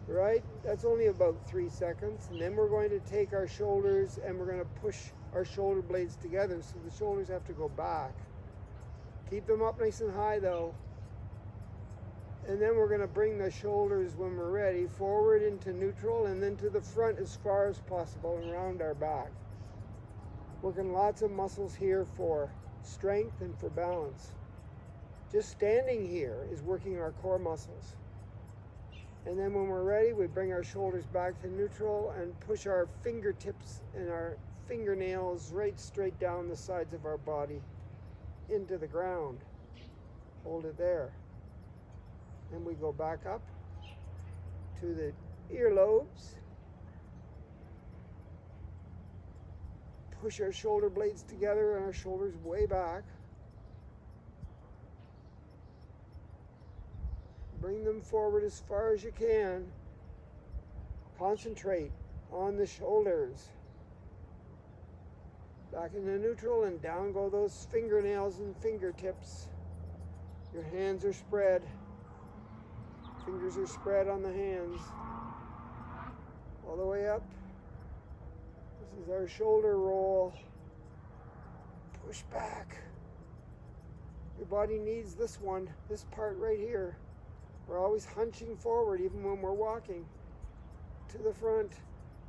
Right? That's only about 3 seconds. And then we're going to take our shoulders and we're going to push our shoulder blades together, so the shoulders have to go back. Keep them up nice and high though. And then we're going to bring the shoulders, when we're ready, forward into neutral and then to the front as far as possible and around our back. Working lots of muscles here for strength and for balance. Just standing here is working our core muscles. And then when we're ready, we bring our shoulders back to neutral and push our fingertips and our fingernails right straight down the sides of our body into the ground. Hold it there. And we go back up to the earlobes. Push our shoulder blades together and our shoulders way back. forward as far as you can. Concentrate on the shoulders. Back into neutral and down go those fingernails and fingertips. Your hands are spread. Fingers are spread on the hands. All the way up. This is our shoulder roll. Push back. Your body needs this one, this part right here. We're always hunching forward even when we're walking. To the front,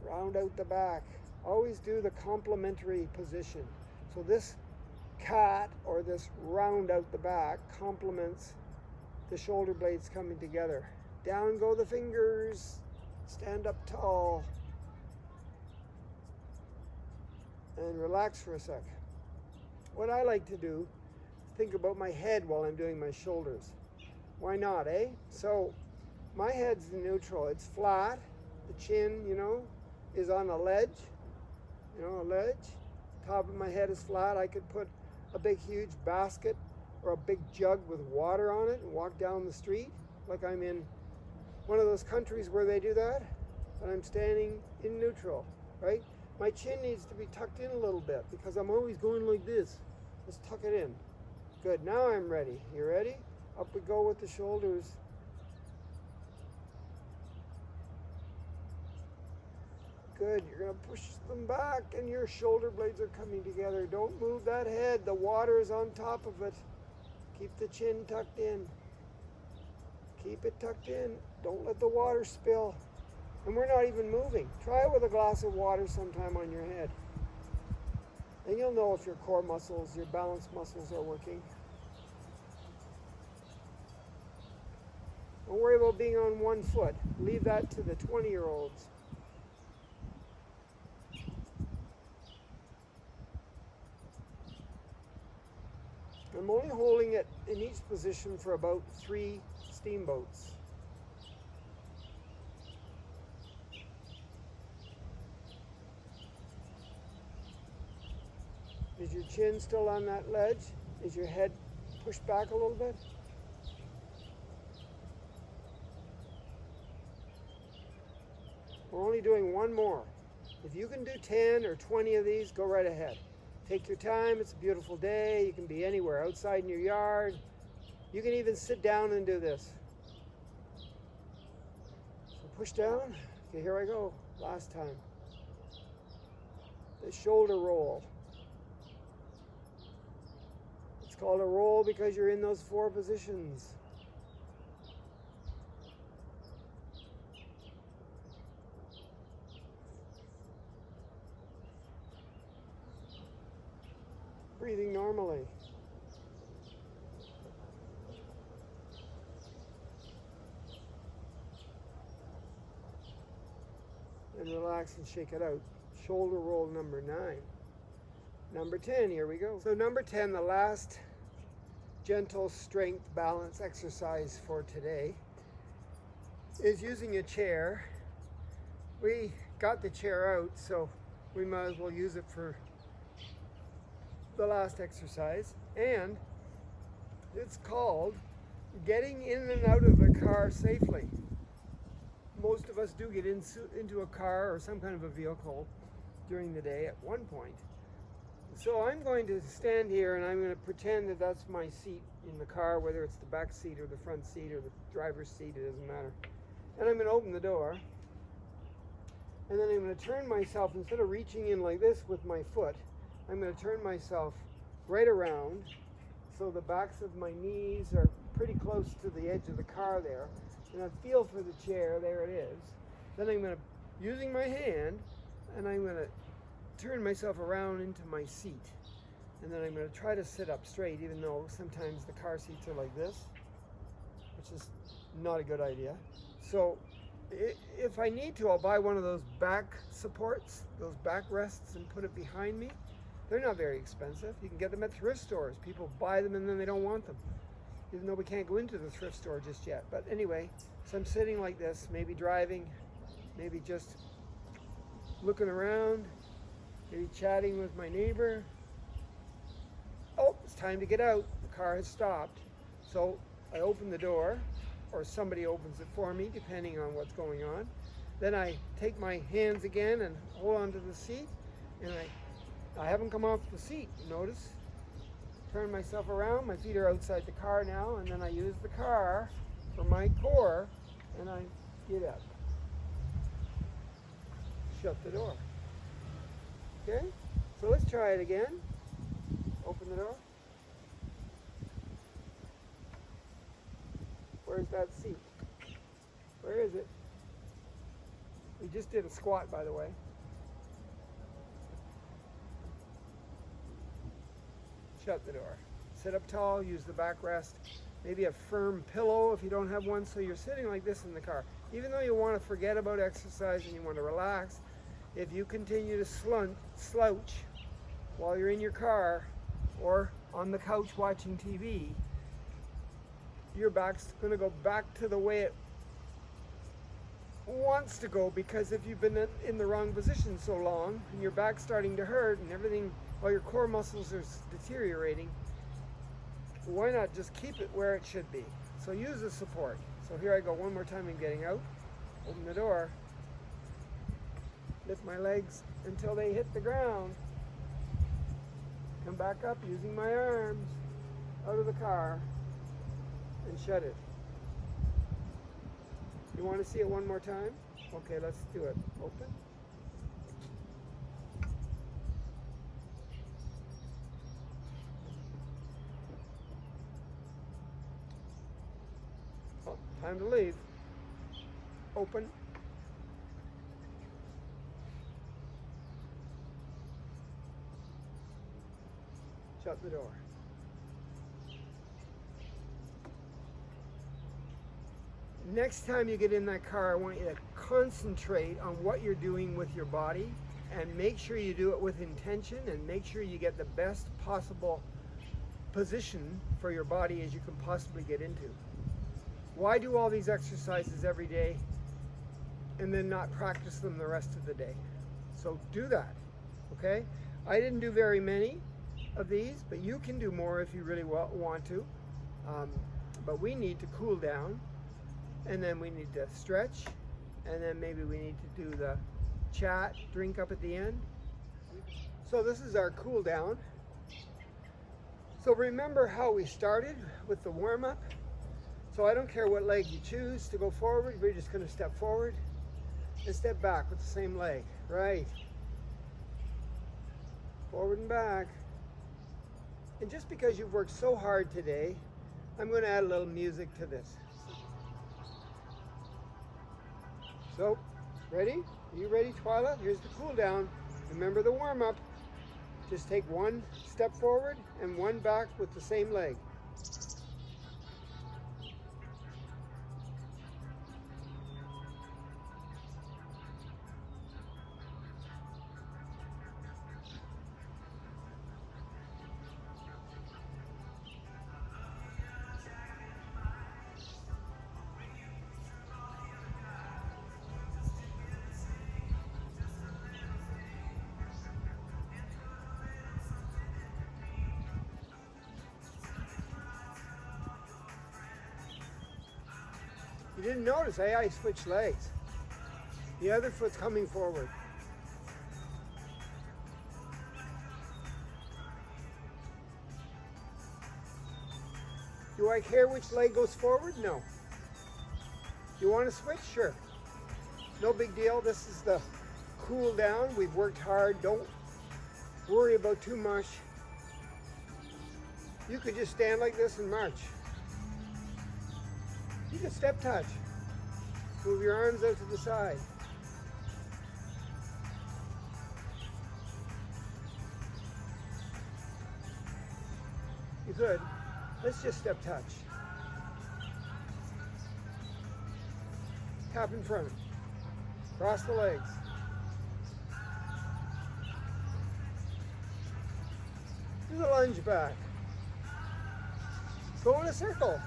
round out the back. Always do the complementary position. So this cat or this round out the back complements the shoulder blades coming together. Down go the fingers. Stand up tall. And relax for a sec. What I like to do is think about my head while I'm doing my shoulders. Why not, eh? So my head's in neutral. It's flat. The chin, is on a ledge. A ledge. Top of my head is flat. I could put a big, huge basket or a big jug with water on it and walk down the street like I'm in one of those countries where they do that. And I'm standing in neutral, right? My chin needs to be tucked in a little bit because I'm always going like this. Let's tuck it in. Good. Now I'm ready. You ready? Up we go with the shoulders. Good. You're going to push them back and your shoulder blades are coming together. Don't move that head. The water is on top of it. Keep the chin tucked in. Keep it tucked in. Don't let the water spill. And we're not even moving. Try it with a glass of water sometime on your head. And you'll know if your core muscles, your balance muscles are working. Don't worry about being on one foot. Leave that to the 20-year-olds. I'm only holding it in each position for about 3 steamboats. Is your chin still on that ledge? Is your head pushed back a little bit? We're only doing one more. If you can do 10 or 20 of these, go right ahead. Take your time. It's a beautiful day. You can be anywhere, outside in your yard. You can even sit down and do this. So push down. Okay, here I go. Last time. The shoulder roll. It's called a roll because you're in those 4 positions. Breathing normally. And relax and shake it out. Shoulder roll number 9. Number 10, here we go. So number 10, the last gentle strength balance exercise for today is using a chair. We got the chair out, so we might as well use it for the last exercise, and it's called getting in and out of a car safely. Most of us do get into a car or some kind of a vehicle during the day at one point. So I'm going to stand here and I'm going to pretend that that's my seat in the car, whether it's the back seat or the front seat or the driver's seat, it doesn't matter. And I'm going to open the door, and then I'm going to turn myself, instead of reaching in like this with my foot, I'm going to turn myself right around so the backs of my knees are pretty close to the edge of the car there. And I feel for the chair, there it is. Then I'm going to, using my hand, and I'm going to turn myself around into my seat. And then I'm going to try to sit up straight, even though sometimes the car seats are like this, which is not a good idea. So if I need to, I'll buy one of those back supports, those back rests, and put it behind me. They're not very expensive. You can get them at thrift stores. People buy them and then they don't want them, even though we can't go into the thrift store just yet. But anyway, so I'm sitting like this, maybe driving, maybe just looking around, maybe chatting with my neighbor. Oh, it's time to get out. The car has stopped. So I open the door or somebody opens it for me, depending on what's going on. Then I take my hands again and hold onto the seat, and I haven't come off the seat, notice. Turn myself around, my feet are outside the car now, and then I use the car for my core, and I get up. Shut the door. Okay? So let's try it again. Open the door. Where's that seat? Where is it? We just did a squat, by the way. Shut the door. Sit up tall, use the backrest. Maybe a firm pillow if you don't have one, so you're sitting like this in the car. Even though you want to forget about exercise and you want to relax, if you continue to slouch while you're in your car or on the couch watching TV, your back's going to go back to the way it wants to go, because if you've been in the wrong position so long and your back's starting to hurt and everything, while your core muscles are deteriorating, why not just keep it where it should be? So use the support. So here I go one more time. I'm getting out. Open the door. Lift my legs until they hit the ground. Come back up using my arms out of the car and shut it. You want to see it one more time? Okay, let's do it. Open. Oh, time to leave. Open. Shut the door. Next time you get in that car, I want you to concentrate on what you're doing with your body and make sure you do it with intention, and make sure you get the best possible position for your body as you can possibly get into. Why do all these exercises every day and then not practice them the rest of the day? So do that, okay? I didn't do very many of these, but you can do more if you really want to. But we need to cool down, and then we need to stretch, and then maybe we need to do the chat, drink up at the end. So this is our cool down. So remember how we started with the warm-up. So I don't care what leg you choose to go forward, we're just going to step forward and step back with the same leg. Right. Forward and back. And just because you've worked so hard today, I'm going to add a little music to this. So, ready? Are you ready, Twyla? Here's the cool down. Remember the warm-up. Just take one step forward and one back with the same leg. You didn't notice, I switched legs. The other foot's coming forward. Do I care which leg goes forward? No. You want to switch? Sure. No big deal. This is the cool down. We've worked hard. Don't worry about too much. You could just stand like this and march. You can step touch. Move your arms out to the side. You could. Let's just step touch. Tap in front. Cross the legs. Do the lunge back. Go in a circle.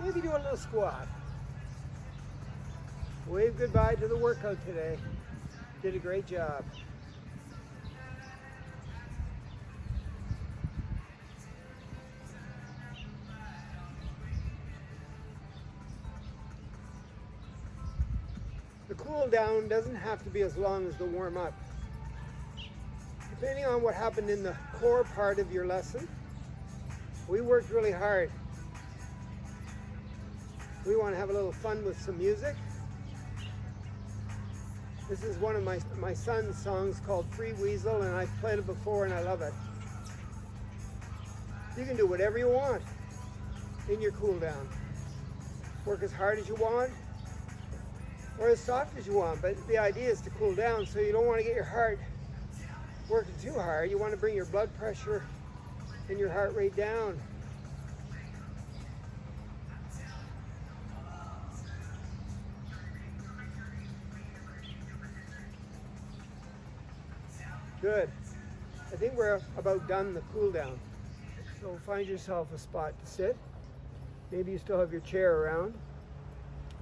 Maybe do a little squat. Wave goodbye to the workout today. Did a great job. cool down doesn't have to be as long as the warm up. Depending on what happened in the core part of your lesson, we worked really hard. We want to have a little fun with some music. This is one of my son's songs called Free Weasel, and I've played it before and I love it. You can do whatever you want in your cool down. Work as hard as you want or as soft as you want, but the idea is to cool down, so you don't want to get your heart working too hard. You want to bring your blood pressure and your heart rate down. Good. I think we're about done the cool down. So find yourself a spot to sit. Maybe you still have your chair around.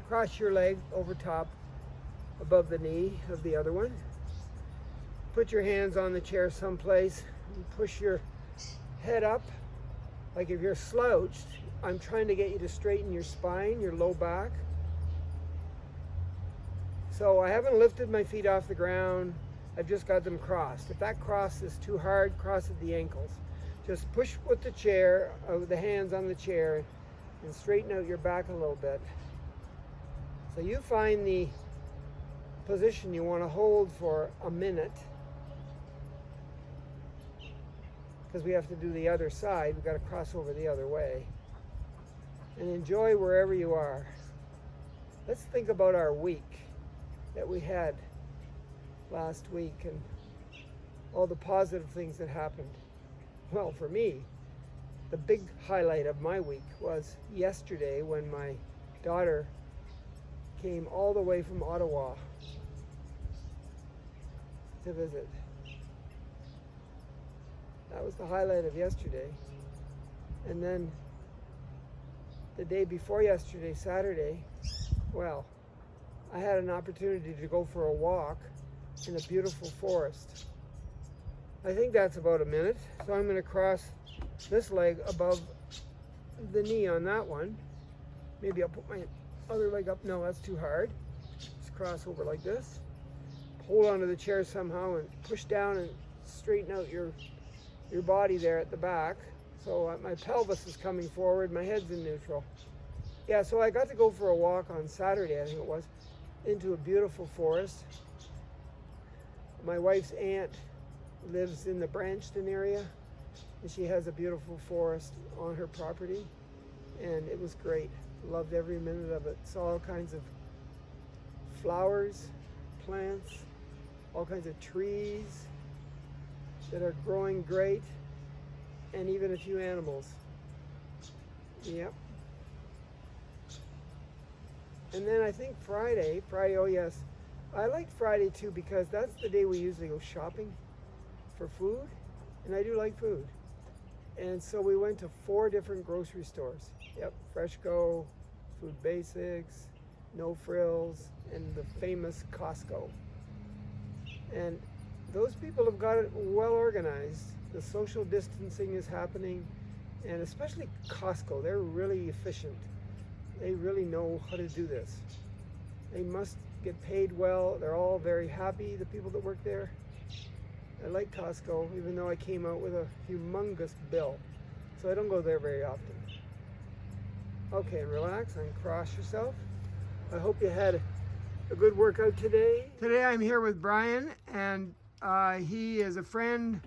Cross your leg over top above the knee of the other one. Put your hands on the chair someplace and push your head up. Like if you're slouched, I'm trying to get you to straighten your spine, your low back. So I haven't lifted my feet off the ground. I've just got them crossed. If that cross is too hard, cross at the ankles. Just push with the chair, the hands on the chair, and straighten out your back a little bit. So you find the position you want to hold for a minute, because we have to do the other side. We've got to cross over the other way. And enjoy wherever you are. Let's think about our week that we had last week and all the positive things that happened. Well, for me, the big highlight of my week was yesterday when my daughter came all the way from Ottawa to visit. That was the highlight of yesterday. And then the day before yesterday, Saturday, well, I had an opportunity to go for a walk in a beautiful forest. I think that's about a minute. So I'm going to cross this leg above the knee on that one. Maybe I'll put my other leg up. No, that's too hard. Just cross over like this. Hold onto the chair somehow and push down and straighten out your body there at the back. So my pelvis is coming forward, my head's in neutral. Yeah, so I got to go for a walk on Saturday, I think it was, into a beautiful forest. My wife's aunt lives in the Branston area, and she has a beautiful forest on her property, and it was great. Loved every minute of it. Saw all kinds of flowers, plants, all kinds of trees that are growing great, and even a few animals. Yep. And then I think Friday, oh yes, I like Friday too because that's the day we usually go shopping for food, and I do like food. And so we went to 4 different grocery stores. Yep, Freshco, Food Basics, No Frills, and the famous Costco. And those people have got it well organized. The social distancing is happening, and especially Costco, they're really efficient. They really know how to do this. They must get paid well. They're all very happy, the people that work there. I like Costco, even though I came out with a humongous bill. So I don't go there very often. Okay, relax and cross yourself. I hope you had a good workout today. Today I'm here with Brian, and he is a friend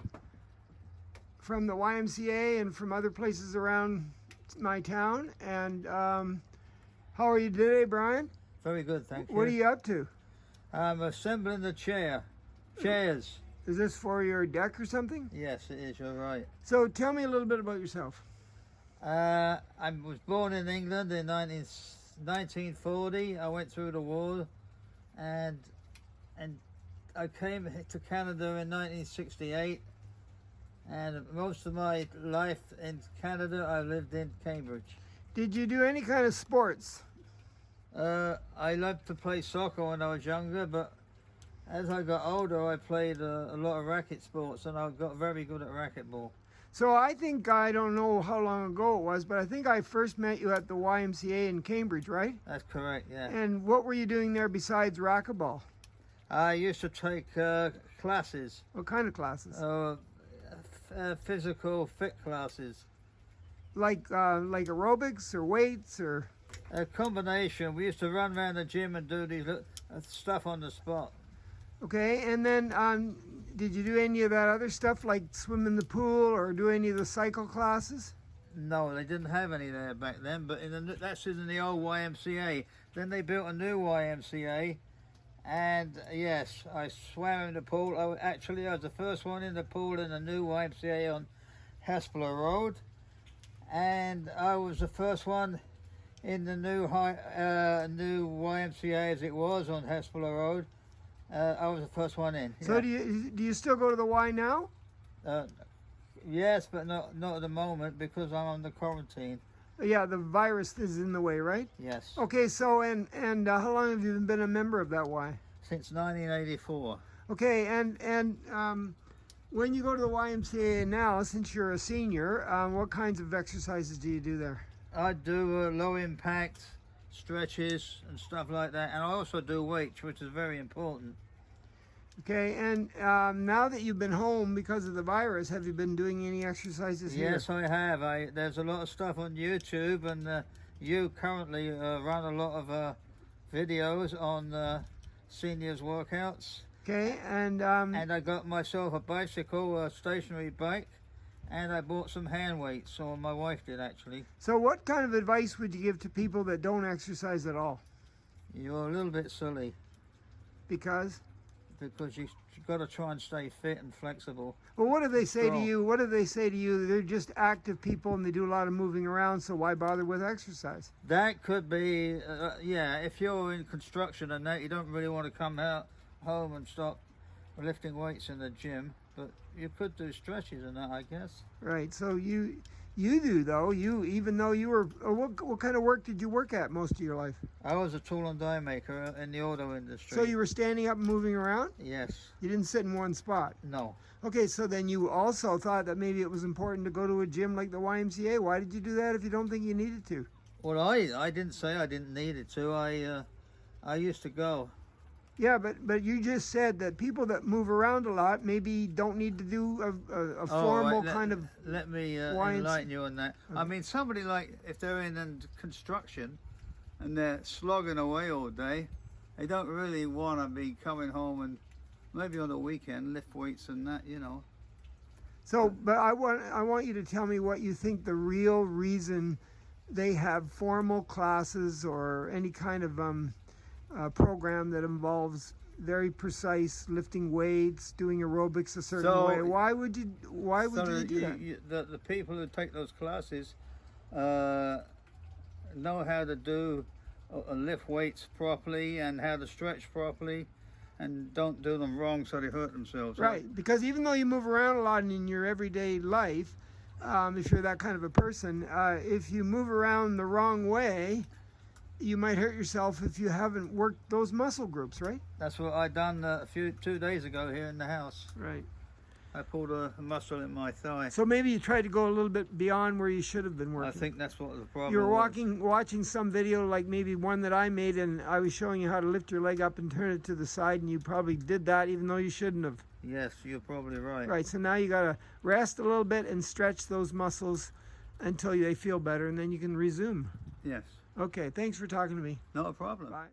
from the YMCA and from other places around my town. And how are you today, Brian? Very good, thank you. What are you up to? I'm assembling the chairs. Is this for your deck or something? Yes, it is, you're right. So tell me a little bit about yourself. I was born in England in 1940. I went through the war, and I came to Canada in 1968. And most of my life in Canada, I lived in Cambridge. Did you do any kind of sports? I loved to play soccer when I was younger, but as I got older, I played a lot of racket sports, and I got very good at racquetball. So I think, I don't know how long ago it was, but I think I first met you at the YMCA in Cambridge, right? That's correct, yeah. And what were you doing there besides racquetball? I used to take classes, What kind of classes? physical fit classes. Like aerobics or weights or? A combination. We used to run around the gym and do these stuff on the spot. Okay, and then did you do any of that other stuff like swim in the pool or do any of the cycle classes? No, they didn't have any there back then, but that's in the old YMCA. Then they built a new YMCA, and yes, I swam in the pool. I was the first one in the pool in the new YMCA on Hespeler Road, and I was the first one in the new YMCA as it was on Hespeler Road. I was the first one in. So yeah. do you still go to the Y now? Yes, but not at the moment because I'm under quarantine. Yeah, the virus is in the way, right? Yes. Okay, so and how long have you been a member of that Y? Since 1984. Okay, and when you go to the YMCA now, since you're a senior, what kinds of exercises do you do there? I do low impact stretches and stuff like that, and I also do weights, which is very important. Okay, and now that you've been home because of the virus, have you been doing any exercises here? Yes, I have. There's a lot of stuff on YouTube, and you currently run a lot of videos on seniors workouts. Okay, and I got myself a bicycle, a stationary bike, and I bought some hand weights, or my wife did actually. so what kind of advice would you give to people that don't exercise at all? You're a little bit silly Because? because you've got to try and stay fit and flexible. Well, what do they say to Strong. you? What do they say to you? They're just active people and they do a lot of moving around, so why bother with exercise? That could be, yeah, if you're in construction and that, you don't really want to come out home and start lifting weights in the gym, but you could do stretches and that, I guess. Right, so you do though, even though you were, what kind of work did you work at most of your life? I was a tool and die maker in the auto industry. So you were standing up and moving around? Yes. You didn't sit in one spot? No. Okay, so then you also thought that maybe it was important to go to a gym like the YMCA. Why did you do that if you don't think you needed to? Well, I didn't say I didn't need it to. I used to go. Yeah, but you just said that people that move around a lot maybe don't need to do a formal kind of... Let me enlighten you on that. Okay. I mean, somebody like, if they're in construction and they're slogging away all day, they don't really want to be coming home and maybe on the weekend lift weights and that, you know. So, but I want you to tell me what you think the real reason they have formal classes or any kind of program that involves very precise lifting weights, doing aerobics a certain way. Why would you do that? The people who take those classes know how to do lift weights properly and how to stretch properly, and don't do them wrong so they hurt themselves. Right, because even though you move around a lot in your everyday life, if you're that kind of a person, if you move around the wrong way, you might hurt yourself if you haven't worked those muscle groups, right? That's what I done 2 days ago here in the house. Right. I pulled a muscle in my thigh. So maybe you tried to go a little bit beyond where you should have been working. I think that's what the problem was. You were watching some video, like maybe one that I made, and I was showing you how to lift your leg up and turn it to the side, and you probably did that even though you shouldn't have. Yes, you're probably right. Right, so now you got to rest a little bit and stretch those muscles until they feel better, and then you can resume. Yes. Okay, thanks for talking to me. Not a problem. Bye.